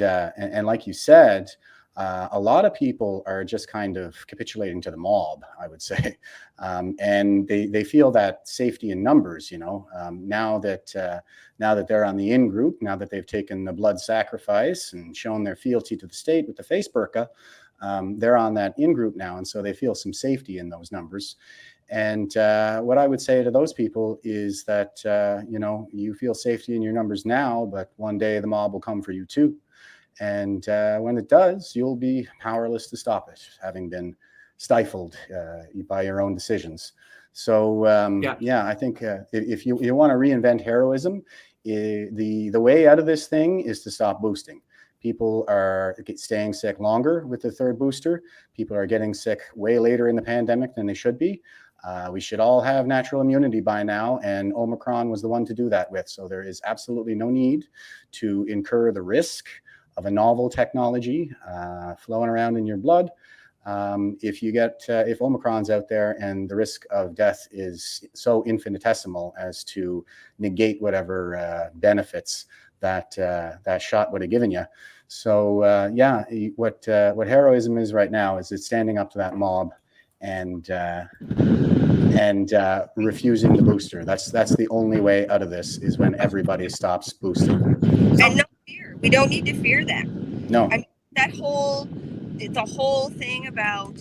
like you said, a lot of people are just kind of capitulating to the mob, I would say, and they feel that safety in numbers. Now that they're on the in group, now that they've taken the blood sacrifice and shown their fealty to the state with the face burqa, they're on that in group now, and so they feel some safety in those numbers. And what I would say to those people is that you feel safety in your numbers now, but one day the mob will come for you too. And when it does, you'll be powerless to stop it, having been stifled by your own decisions. So, I think if you want to reinvent heroism, the way out of this thing is to stop boosting. People are staying sick longer with the third booster. People are getting sick way later in the pandemic than they should be. We should all have natural immunity by now, and Omicron was the one to do that with. So there is absolutely no need to incur the risk of a novel technology flowing around in your blood. If Omicron's out there and the risk of death is so infinitesimal as to negate whatever benefits that shot would have given you. So what heroism is right now is it's standing up to that mob and refusing the booster. That's the only way out of this, is when everybody stops boosting. And no fear. We don't need to fear them. No. I mean, the whole thing about,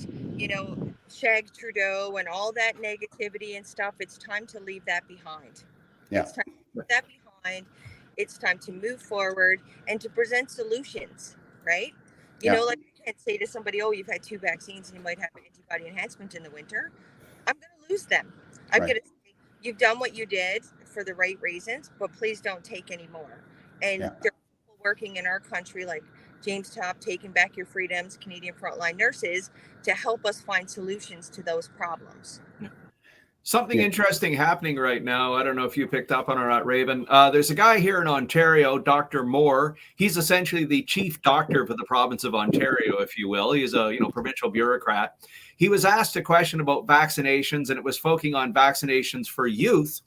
Shag Trudeau and all that negativity and stuff, it's time to leave that behind. Yeah. It's time to leave that behind. It's time to move forward and to present solutions, right? You can't say to somebody, oh, you've had 2 vaccines and you might have antibody enhancement in the winter. I'm going to lose them. I'm going to say, you've done what you did for the right reasons, but please don't take any more. And there are people working in our country like James Topp, Taking Back Your Freedoms, Canadian Frontline Nurses, to help us find solutions to those problems. Something interesting happening right now. I don't know if you picked up on it or not, Raven. There's a guy here in Ontario, Dr. Moore. He's essentially the chief doctor for the province of Ontario, if you will. He's a provincial bureaucrat. He was asked a question about vaccinations, and it was focusing on vaccinations for youth.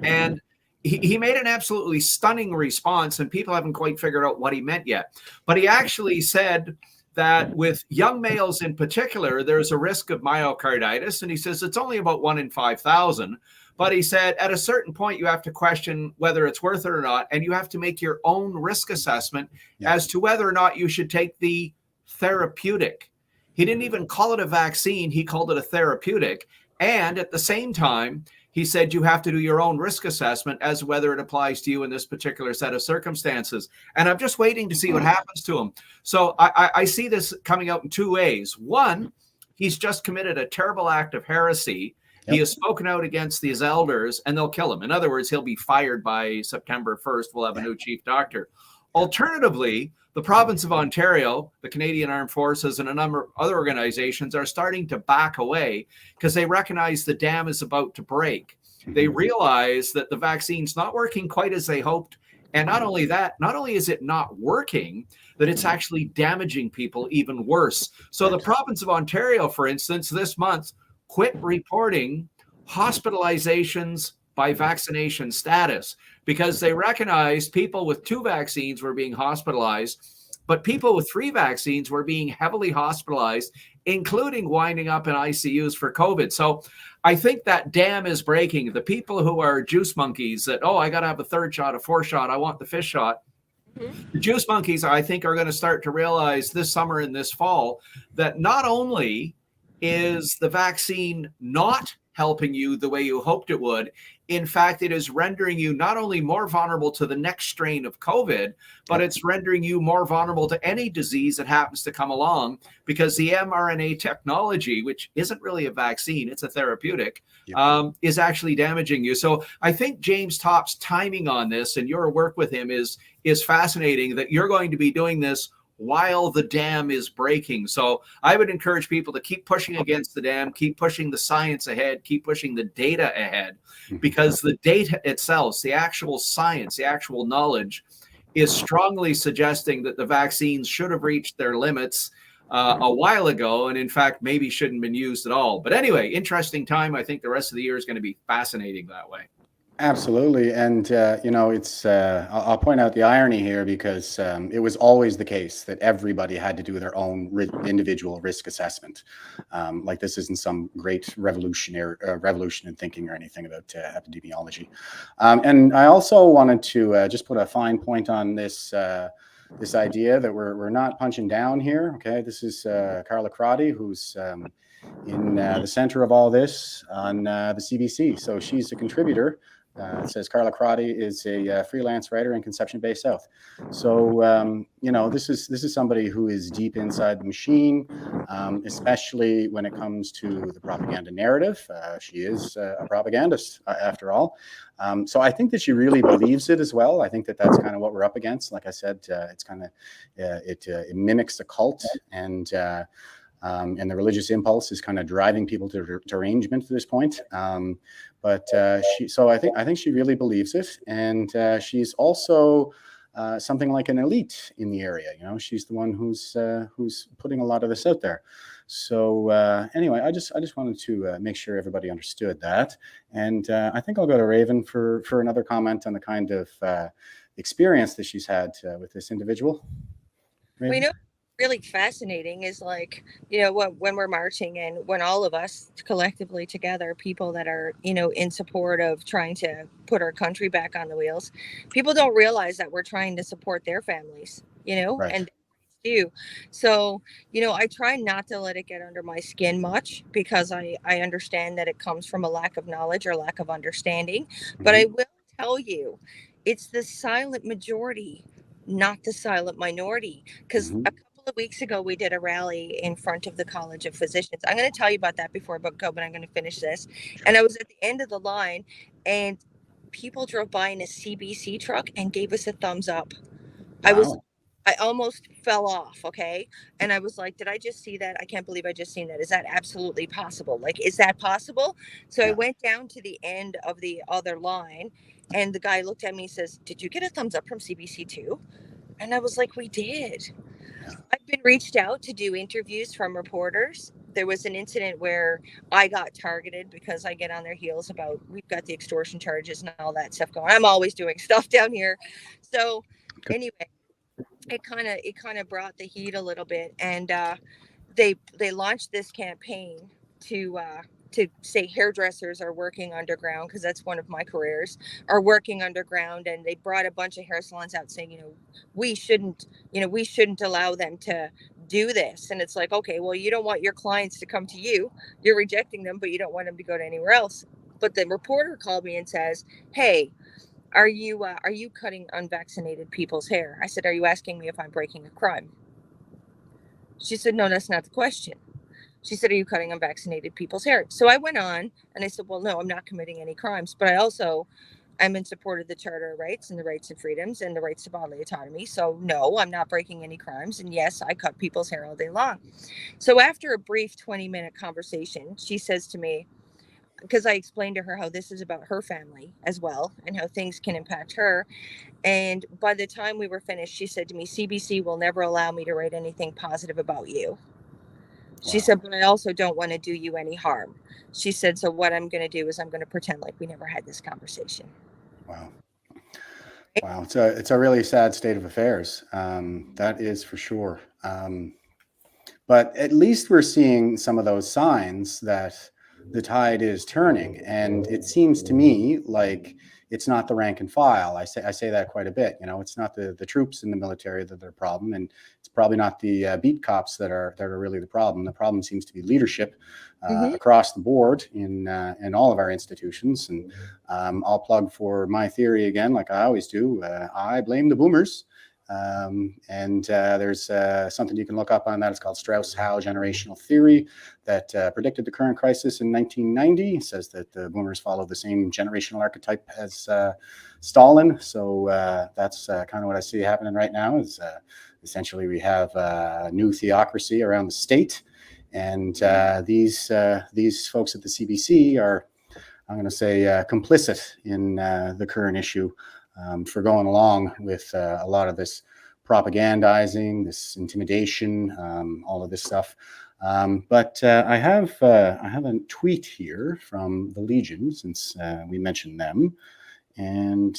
And he made an absolutely stunning response, and people haven't quite figured out what he meant yet. But he actually said that with young males in particular, there's a risk of myocarditis. And he says it's only about 1 in 5,000. But he said at a certain point, you have to question whether it's worth it or not. And you have to make your own risk assessment as to whether or not you should take the therapeutic. He didn't even call it a vaccine. He called it a therapeutic. And at the same time, he said you have to do your own risk assessment as to whether it applies to you in this particular set of circumstances. And I'm just waiting to see what happens to him. So I see this coming out in 2 ways. One, he's just committed a terrible act of heresy. Yep. He has spoken out against these elders, and they'll kill him. In other words, he'll be fired by September 1st. We'll have a new chief doctor. Alternatively, the province of Ontario, the Canadian Armed Forces, and a number of other organizations are starting to back away because they recognize the dam is about to break. They realize that the vaccine's not working quite as they hoped. And not only that, not only is it not working, that it's actually damaging people even worse. So the province of Ontario, for instance, this month quit reporting hospitalizations by vaccination status because they recognized people with 2 vaccines were being hospitalized, but people with 3 vaccines were being heavily hospitalized, including winding up in ICUs for COVID. So I think that dam is breaking. The people who are juice monkeys that, I got to have a 3rd shot, a 4th shot, I want the 5th shot. The juice monkeys, I think, are going to start to realize this summer and this fall that not only is the vaccine not helping you the way you hoped it would, in fact, it is rendering you not only more vulnerable to the next strain of COVID, but it's rendering you more vulnerable to any disease that happens to come along because the mRNA technology, which isn't really a vaccine, it's a therapeutic, is actually damaging you. So I think James Topp's timing on this and your work with him is fascinating, that you're going to be doing this while the dam is breaking. So I would encourage people to keep pushing against the dam, keep pushing the science ahead, keep pushing the data ahead, because the data itself, the actual science, the actual knowledge is strongly suggesting that the vaccines should have reached their limits a while ago, and in fact, maybe shouldn't have been used at all. But anyway, interesting time. I think the rest of the year is going to be fascinating that way. Absolutely. And, I'll point out the irony here because it was always the case that everybody had to do their own individual risk assessment. Like this isn't some great revolution in thinking or anything about epidemiology. And I also wanted to just put a fine point on this idea that we're not punching down here. Okay. This is Carla Crotty, who's in the center of all this on the CBC. So she's a contributor. It says Carla Crotty is a freelance writer in Conception Bay South. So this is somebody who is deep inside the machine, especially when it comes to the propaganda narrative. She is a propagandist, after all. So I think that she really believes it as well. I think that that's kind of what we're up against. Like I said, it's kind of it mimics a cult, and the religious impulse is kind of driving people to derangement at this point. So I think she really believes it, and she's also something like an elite in the area. She's the one who's putting a lot of this out there. So anyway, I just wanted to make sure everybody understood that, and I think I'll go to Raven for another comment on the kind of experience that she's had with this individual. Raven? Well, really fascinating is when we're marching and when all of us collectively together, people that are in support of trying to put our country back on the wheels, people don't realize that we're trying to support their families, right. And do. So I try not to let it get under my skin much, because I understand that it comes from a lack of knowledge or lack of understanding. Mm-hmm. But I will tell you, it's the silent majority, not the silent minority, because mm-hmm. A couple of weeks ago, we did a rally in front of the College of Physicians. I'm going to tell you about that before I go, but I'm going to finish this. And I was at the end of the line, and people drove by in a CBC truck and gave us a thumbs up. Wow. I almost fell off. Okay. And I was like, did I just see that? I can't believe I just seen that. Is that absolutely possible? Is that possible? So yeah. I went down to the end of the other line, and the guy looked at me and says, did you get a thumbs up from CBC too? And I was like, we did. I've been reached out to do interviews from reporters. There was an incident where I got targeted because I get on their heels about, we've got the extortion charges and all that stuff going. I'm always doing stuff down here. So anyway, it kind of brought the heat a little bit, and they launched this campaign to say hairdressers are working underground, because that's one of my careers, are working underground. And they brought a bunch of hair salons out saying, we shouldn't allow them to do this. And it's like, okay, well, you don't want your clients to come to you, you're rejecting them, but you don't want them to go to anywhere else. But the reporter called me and says, hey, are you cutting unvaccinated people's hair? I said, are you asking me if I'm breaking a crime? She said, no, that's not the question. She said, are you cutting unvaccinated people's hair? So I went on and I said, well, no, I'm not committing any crimes, but I'm in support of the Charter of Rights and the rights and freedoms and the rights to bodily autonomy. So no, I'm not breaking any crimes. And yes, I cut people's hair all day long. So after a brief 20-minute conversation, she says to me, because I explained to her how this is about her family as well and how things can impact her. And by the time we were finished, she said to me, CBC will never allow me to write anything positive about you. She said, but I also don't want to do you any harm. She said, so what I'm going to do is I'm going to pretend like we never had this conversation. Wow. Wow. It's a really sad state of affairs. That is for sure. But at least we're seeing some of those signs that the tide is turning. And it seems to me like it's not the rank and file. I say that quite a bit. It's not the troops in the military that are the problem, and it's probably not the beat cops that are really the problem. The problem seems to be leadership across the board in all of our institutions. And I'll plug for my theory again, like I always do. I blame the boomers. There's something you can look up on that. It's called Strauss-Howe generational theory that predicted the current crisis in 1990. It says that the boomers follow the same generational archetype as Stalin. So that's kind of what I see happening right now. Is essentially we have a new theocracy around the state, and these folks at the CBC are, I'm going to say, complicit in the current issue. For going along with a lot of this propagandizing, this intimidation, all of this stuff. But I have a tweet here from the Legion, since we mentioned them. And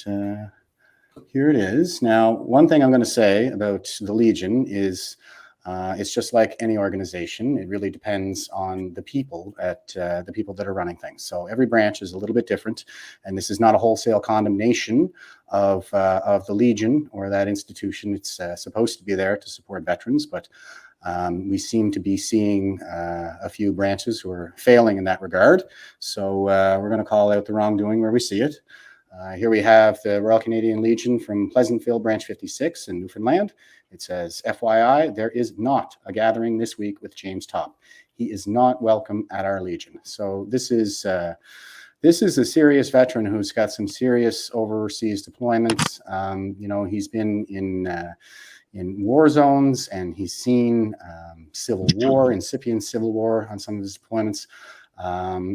here it is. Now, one thing I'm going to say about the Legion is it's just like any organization. It really depends on the people the people that are running things. So every branch is a little bit different, and this is not a wholesale condemnation of the Legion or that institution. It's supposed to be there to support veterans, but we seem to be seeing a few branches who are failing in that regard. So we're going to call out the wrongdoing where we see it. Here we have the Royal Canadian Legion from Pleasantville Branch 56 in Newfoundland. It says, FYI, there is not a gathering this week with James Topp. He is not welcome at our Legion. So this is a serious veteran who's got some serious overseas deployments. He's been in war zones, and he's seen civil war, incipient civil war on some of his deployments.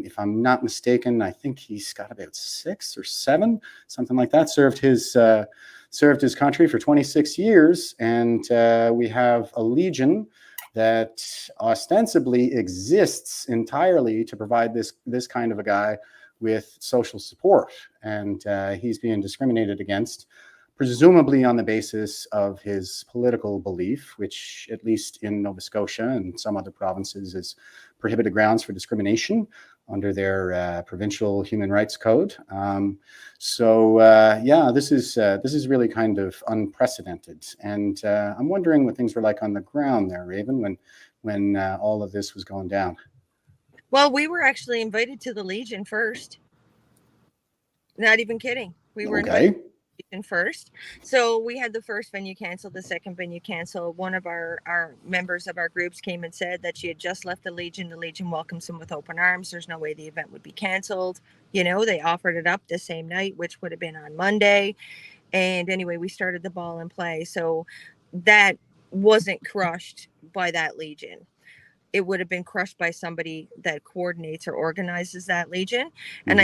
If I'm not mistaken, I think he's got about 6 or 7, something like that, served his country for 26 years. And we have a Legion that ostensibly exists entirely to provide this kind of a guy with social support. And he's being discriminated against, presumably on the basis of his political belief, which at least in Nova Scotia and some other provinces is prohibited grounds for discrimination under their provincial human rights code. This is really kind of unprecedented. And I'm wondering what things were like on the ground there, Raven, when all of this was going down. Well, we were actually invited to the Legion first. Not even kidding. We were invited first. So we had the first venue canceled, the second venue canceled. One of our members of our groups came and said that she had just left the Legion. The Legion welcomes him with open arms. There's no way the event would be canceled. They offered it up the same night, which would have been on Monday. And anyway, we started the ball in play. So that wasn't crushed by that Legion. It would have been crushed by somebody that coordinates or organizes that Legion. And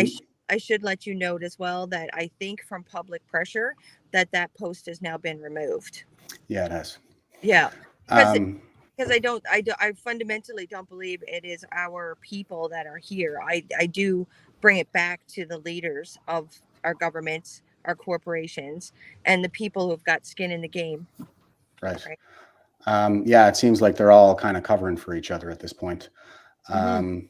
I should let you note as well that I think from public pressure that post has now been removed. Yeah, it has. Yeah. Because I fundamentally don't believe it is our people that are here. I do bring it back to the leaders of our governments, our corporations, and the people who've got skin in the game. Right. It seems like they're all kind of covering for each other at this point. And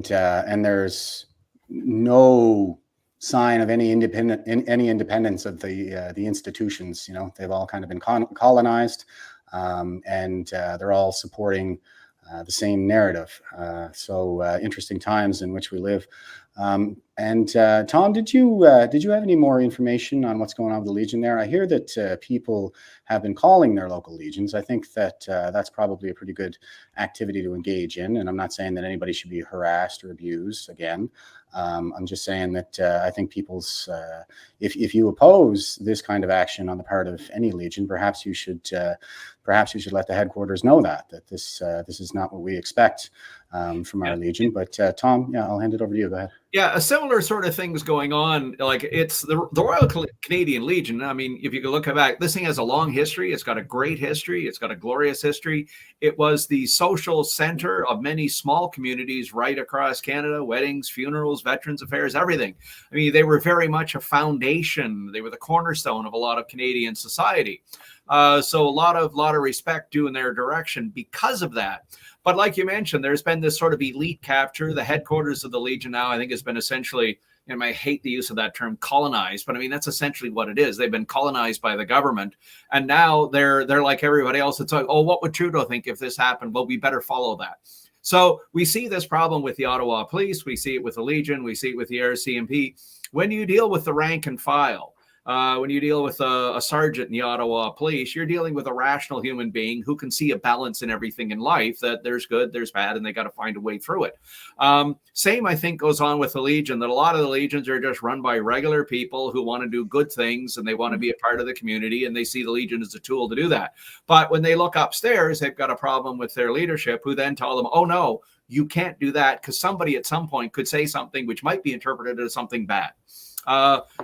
there's no sign of any independence of the institutions. They've all kind of been colonized, and they're all supporting the same narrative. Interesting times in which we live. Tom, did you have any more information on what's going on with the Legion there? I hear that people have been calling their local legions. I think that that's probably a pretty good activity to engage in. And I'm not saying that anybody should be harassed or abused again. I'm just saying that I think if you oppose this kind of action on the part of any legion, perhaps you should let the headquarters know that this is not what we expect from our Legion. But Tom, I'll hand it over to you. Go ahead. Yeah, a similar sort of things going on. Like it's the Royal Canadian Legion. I mean, if you could look back, this thing has a long history. It's got a great history. It's got a glorious history. It was the social center of many small communities right across Canada: weddings, funerals, veterans affairs, everything. I mean, they were very much a foundation. They were the cornerstone of a lot of Canadian society. So a lot of respect due in their direction because of that. But like you mentioned, there's been this sort of elite capture. The headquarters of the Legion now, I think, has been essentially, I hate the use of that term, colonized, but I mean, that's essentially what it is. They've been colonized by the government. And now they're like everybody else. It's like, oh, what would Trudeau think if this happened? Well, we better follow that. So we see this problem with the Ottawa Police. We see it with the Legion. We see it with the RCMP. When you deal with the rank and file, when you deal with a sergeant in the Ottawa Police, you're dealing with a rational human being who can see a balance in everything in life, that there's good, there's bad, and they got to find a way through it. Same, I think, goes on with the Legion, that a lot of the Legions are just run by regular people who want to do good things and they want to be a part of the community, and they see the Legion as a tool to do that. But when they look upstairs, they've got a problem with their leadership, who then tell them, oh, no, you can't do that because somebody at some point could say something which might be interpreted as something bad.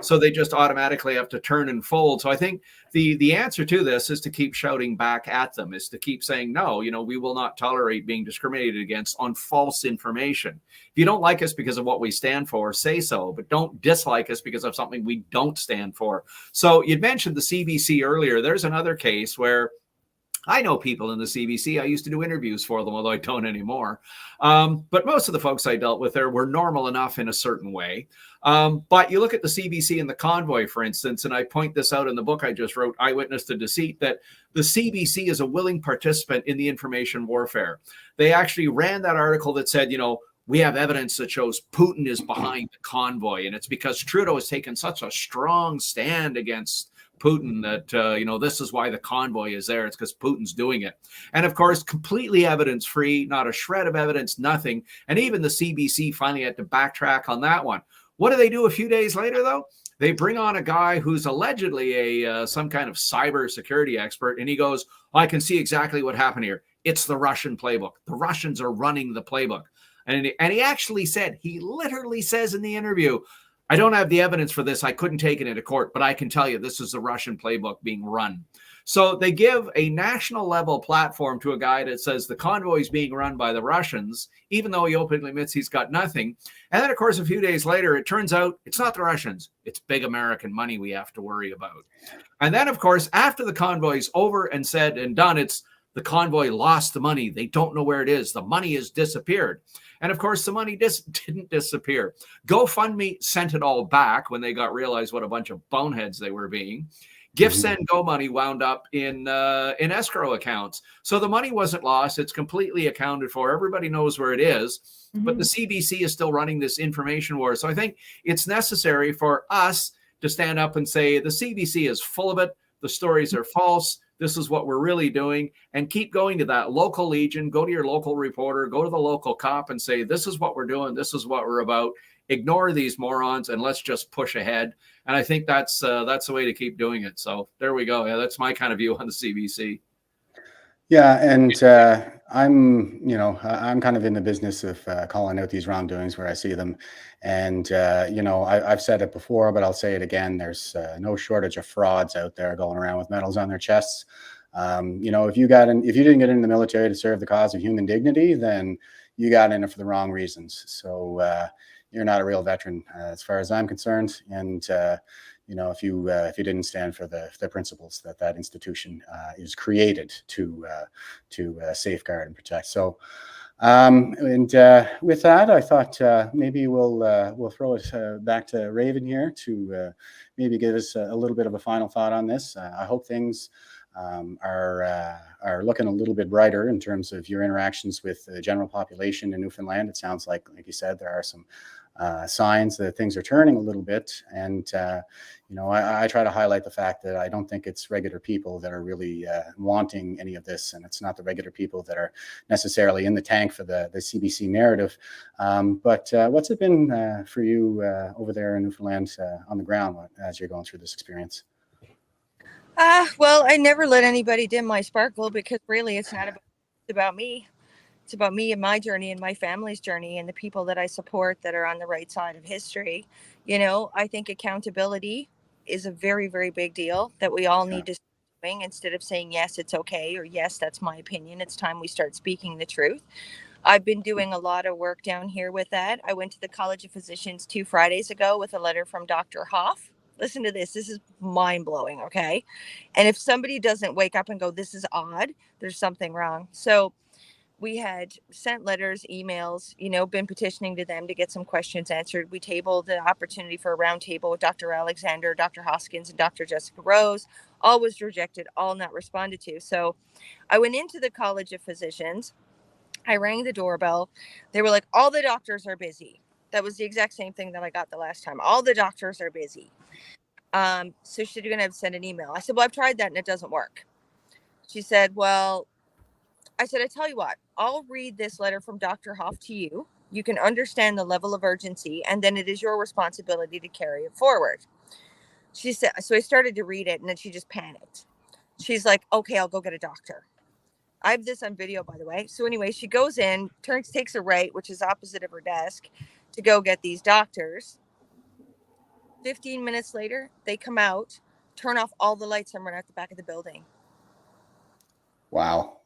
So they just automatically have to turn and fold. So I think the answer to this is to keep shouting back at them, is to keep saying, no, we will not tolerate being discriminated against on false information. If you don't like us because of what we stand for, say so, but don't dislike us because of something we don't stand for. So you'd mentioned the CBC earlier. There's another case where I know people in the CBC. I used to do interviews for them, although I don't anymore. But most of the folks I dealt with there were normal enough in a certain way. But you look at the CBC and the convoy, for instance, and I point this out in the book I just wrote, Eyewitness to Deceit, that the CBC is a willing participant in the information warfare. They actually ran that article that said, we have evidence that shows Putin is behind the convoy. And it's because Trudeau has taken such a strong stand against Putin that, this is why the convoy is there. It's because Putin's doing it. And of course, completely evidence free, not a shred of evidence, nothing. And even the CBC finally had to backtrack on that one. What do they do a few days later, though? They bring on a guy who's allegedly some kind of cyber security expert. And he goes, I can see exactly what happened here. It's the Russian playbook. The Russians are running the playbook. And he actually said, he literally says in the interview, I don't have the evidence for this. I couldn't take it into court, but I can tell you this is the Russian playbook being run. So they give a national level platform to a guy that says the convoy is being run by the Russians, even though he openly admits he's got nothing. And then, of course, a few days later, it turns out it's not the Russians. It's big American money we have to worry about. And then, of course, after the convoy's over and said and done, it's the convoy lost the money. They don't know where it is. The money has disappeared. And of course, the money didn't disappear. GoFundMe sent it all back when they realized what a bunch of boneheads they were being. GiftSend money wound up in escrow accounts. So the money wasn't lost. It's completely accounted for. Everybody knows where it is. But the CBC is still running this information war. So I think it's necessary for us to stand up and say the CBC is full of it. The stories are false. This is what we're really doing, and keep going to that local legion, go to your local reporter, go to the local cop and say, this is what we're doing. This is what we're about. Ignore these morons and let's just push ahead. And I think that's the way to keep doing it. So there we go. Yeah, that's my kind of view on the CBC. Yeah, and I'm kind of in the business of calling out these wrongdoings where I see them. And, I've said it before, but I'll say it again. There's no shortage of frauds out there going around with medals on their chests. If you didn't get into the military to serve the cause of human dignity, then you got in it for the wrong reasons. So you're not a real veteran as far as I'm concerned. And, if you didn't stand for the principles that institution is created to safeguard and protect. So, with that, I thought maybe we'll throw it back to Raven here to maybe give us a little bit of a final thought on this. I hope things are looking a little bit brighter in terms of your interactions with the general population in Newfoundland. It sounds like you said, there are some signs that things are turning a little bit. And, I try to highlight the fact that I don't think it's regular people that are really wanting any of this. And it's not the regular people that are necessarily in the tank for the CBC narrative. But what's it been for you over there in Newfoundland on the ground as you're going through this experience? Well, I never let anybody dim my sparkle, because really it's not about me. It's about me and my journey and my family's journey and the people that I support that are on the right side of history. I think accountability is a very, very big deal that we all need to start doing. Instead of saying, yes, it's okay, or yes, that's my opinion. It's time we start speaking the truth. I've been doing a lot of work down here with that. I went to the College of Physicians 2 Fridays ago with a letter from Dr. Hoff. Listen to this. This is mind blowing. Okay. And if somebody doesn't wake up and go, this is odd, there's something wrong. So we had sent letters, emails, been petitioning to them to get some questions answered. We tabled the opportunity for a roundtable with Dr. Alexander, Dr. Hoskins, and Dr. Jessica Rose. All was rejected, all not responded to. So I went into the College of Physicians. I rang the doorbell. They were like, all the doctors are busy. That was the exact same thing that I got the last time. All the doctors are busy. So she said, you're going to have to send an email. I said, well, I've tried that and it doesn't work. She said, well, I said, I tell you what, I'll read this letter from Dr. Hoff to you. You can understand the level of urgency, and then it is your responsibility to carry it forward. She said, so I started to read it, and then she just panicked. She's like, okay, I'll go get a doctor. I have this on video, by the way. So anyway, she goes in, takes a right, which is opposite of her desk, to go get these doctors. 15 minutes later, they come out, turn off all the lights, and run out the back of the building. Wow.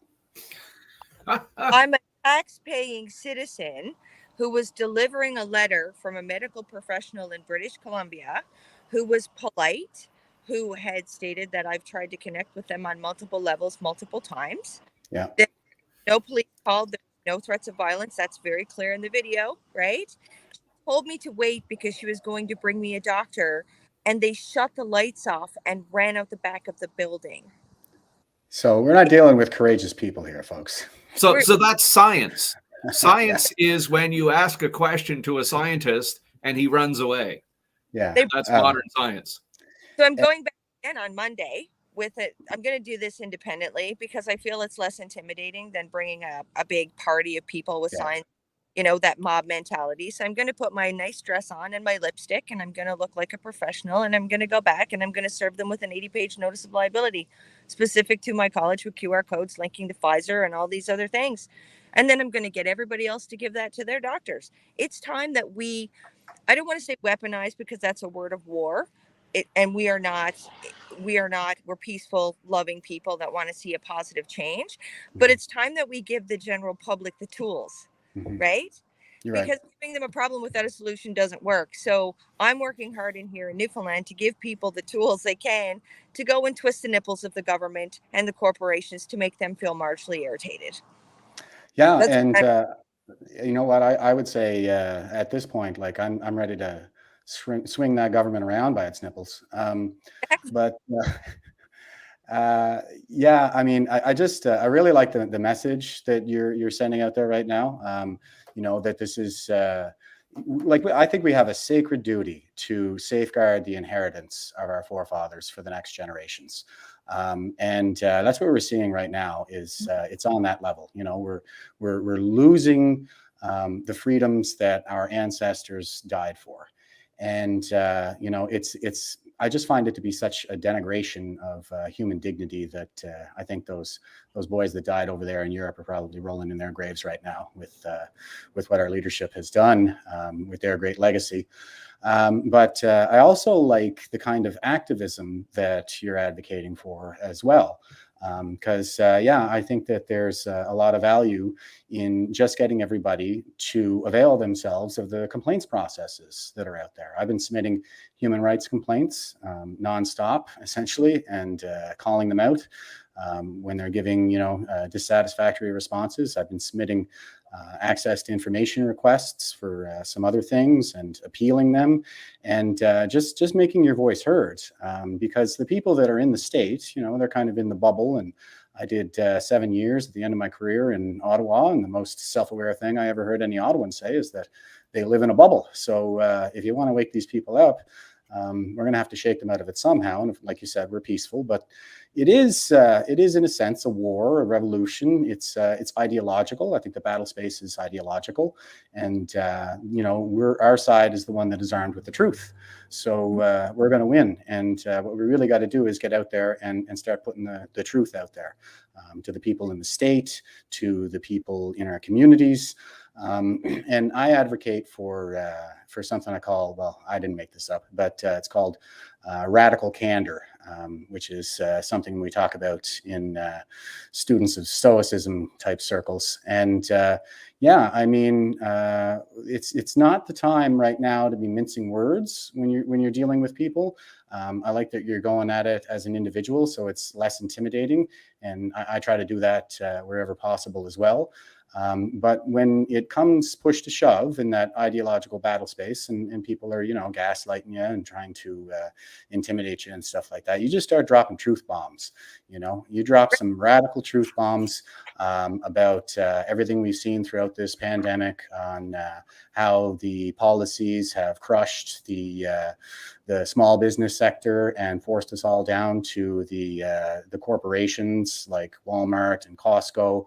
I'm a tax-paying citizen who was delivering a letter from a medical professional in British Columbia who was polite, who had stated that I've tried to connect with them on multiple levels, multiple times. Yeah. There's no police called. There's no threats of violence. That's very clear in the video, right? She told me to wait because she was going to bring me a doctor, and they shut the lights off and ran out the back of the building. So we're not dealing with courageous people here, folks. So that's science. Science is when you ask a question to a scientist and he runs away. Yeah. That's modern science. So I'm going back again on Monday with it. I'm going to do this independently because I feel it's less intimidating than bringing a big party of people with signs, you know, that mob mentality. So I'm going to put my nice dress on and my lipstick, and I'm going to look like a professional, and I'm going to go back and I'm going to serve them with an 80-page notice of liability specific to my college with QR codes linking to Pfizer and all these other things. And then I'm going to get everybody else to give that to their doctors. It's time that I don't want to say weaponize because that's a word of war. We're peaceful, loving people that want to see a positive change, but it's time that we give the general public the tools, right? Because giving them a problem without a solution doesn't work. So I'm working hard in here in Newfoundland to give people the tools they can to go and twist the nipples of the government and the corporations to make them feel marginally irritated. Yeah. And you know what, I would say at this point, like I'm ready to swing that government around by its nipples. But yeah, I mean, I just I really like the message that you're sending out there right now. You know, that this is like, I think we have a sacred duty to safeguard the inheritance of our forefathers for the next generations. And that's what we're seeing right now is it's on that level. You know, we're losing the freedoms that our ancestors died for. And, you know, I just find it to be such a denigration of human dignity that I think those boys that died over there in Europe are probably rolling in their graves right now with what our leadership has done with their great legacy. But I also like the kind of activism that you're advocating for as well. Because, yeah, I think that there's a lot of value in just getting everybody to avail themselves of the complaints processes that are out there. I've been submitting human rights complaints nonstop, essentially, and calling them out when they're giving, you know, dissatisfactory responses. I've been submitting access to information requests for some other things and appealing them, and just making your voice heard, because the people that are in the state, you know, they're kind of in the bubble. And I did 7 years at the end of my career in Ottawa, and the most self-aware thing I ever heard any Ottawan say is that they live in a bubble. So if you want to wake these people up, we're going to have to shake them out of it somehow. And like you said, we're peaceful, but it is in a sense a war, a revolution. It's ideological. I think the battle space is ideological, and you know, our side is the one that is armed with the truth. So we're going to win. And what we really got to do is get out there and start putting the truth out there to the people in the state, to the people in our communities. And I advocate for something I call, well, I didn't make this up, but it's called radical candor, which is something we talk about in students of Stoicism type circles. And yeah, I mean, it's not the time right now to be mincing words when you're dealing with people. I like that you're going at it as an individual, so it's less intimidating, and I try to do that wherever possible as well. But when it comes push to shove in that ideological battle space, and people are, you know, gaslighting you and trying to intimidate you and stuff like that, you just start dropping truth bombs. You know, you drop some radical truth bombs about everything we've seen throughout this pandemic, on how the policies have crushed the the small business sector and forced us all down to the corporations like Walmart and Costco,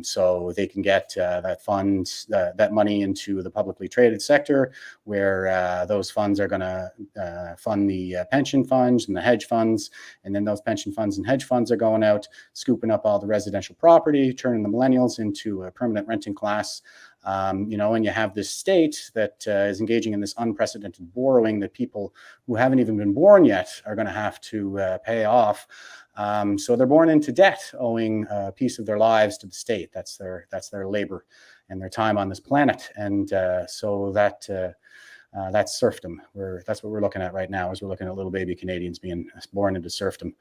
so they can get that money into the publicly traded sector, where those funds are going to fund the pension funds and the hedge funds, and then those pension funds and hedge funds are going out scooping up all the residential property, turning the millennials into a permanent renting class. And you have this state that is engaging in this unprecedented borrowing that people who haven't even been born yet are going to have to pay off. So they're born into debt, owing a piece of their lives to the state. That's their labor and their time on this planet. And so that's serfdom. That's what we're looking at right now. Is we're looking at little baby Canadians being born into serfdom,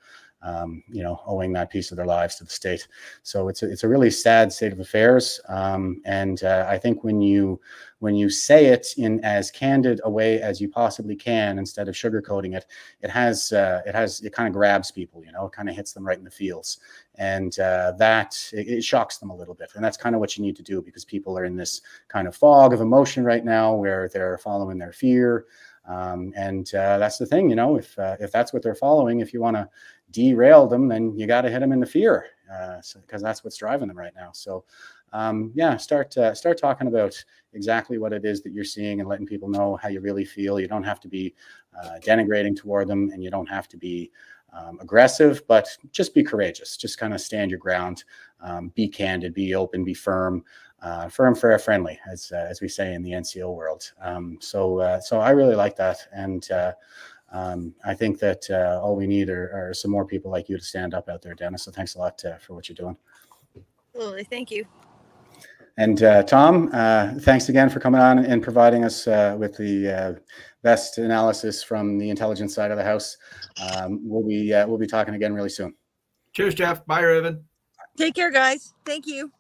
owing that piece of their lives to the state. So it's a really sad state of affairs. And I think when you say it in as candid a way as you possibly can, instead of sugarcoating it, it kind of grabs people. It kind of hits them right in the feels, and it shocks them a little bit. And that's kind of what you need to do, because people are in this kind of fog of emotion right now where they're following their fear. And that's the thing, if that's what they're following, if you want to derail them, then you got to hit them in the fear, because that's what's driving them right now. So start talking about exactly what it is that you're seeing and letting people know how you really feel. You don't have to be denigrating toward them, and you don't have to be aggressive, but just be courageous. Just kind of stand your ground, be candid, be open, be firm. Firm, fair, friendly, as we say in the NCO world. So I really like that, and I think that all we need are some more people like you to stand up out there, Dennis. So thanks a lot for what you're doing. Absolutely, thank you. And Tom, thanks again for coming on and providing us with the best analysis from the intelligence side of the house. We'll be talking again really soon. Cheers, Jeff. Bye, Raven. Take care, guys. Thank you.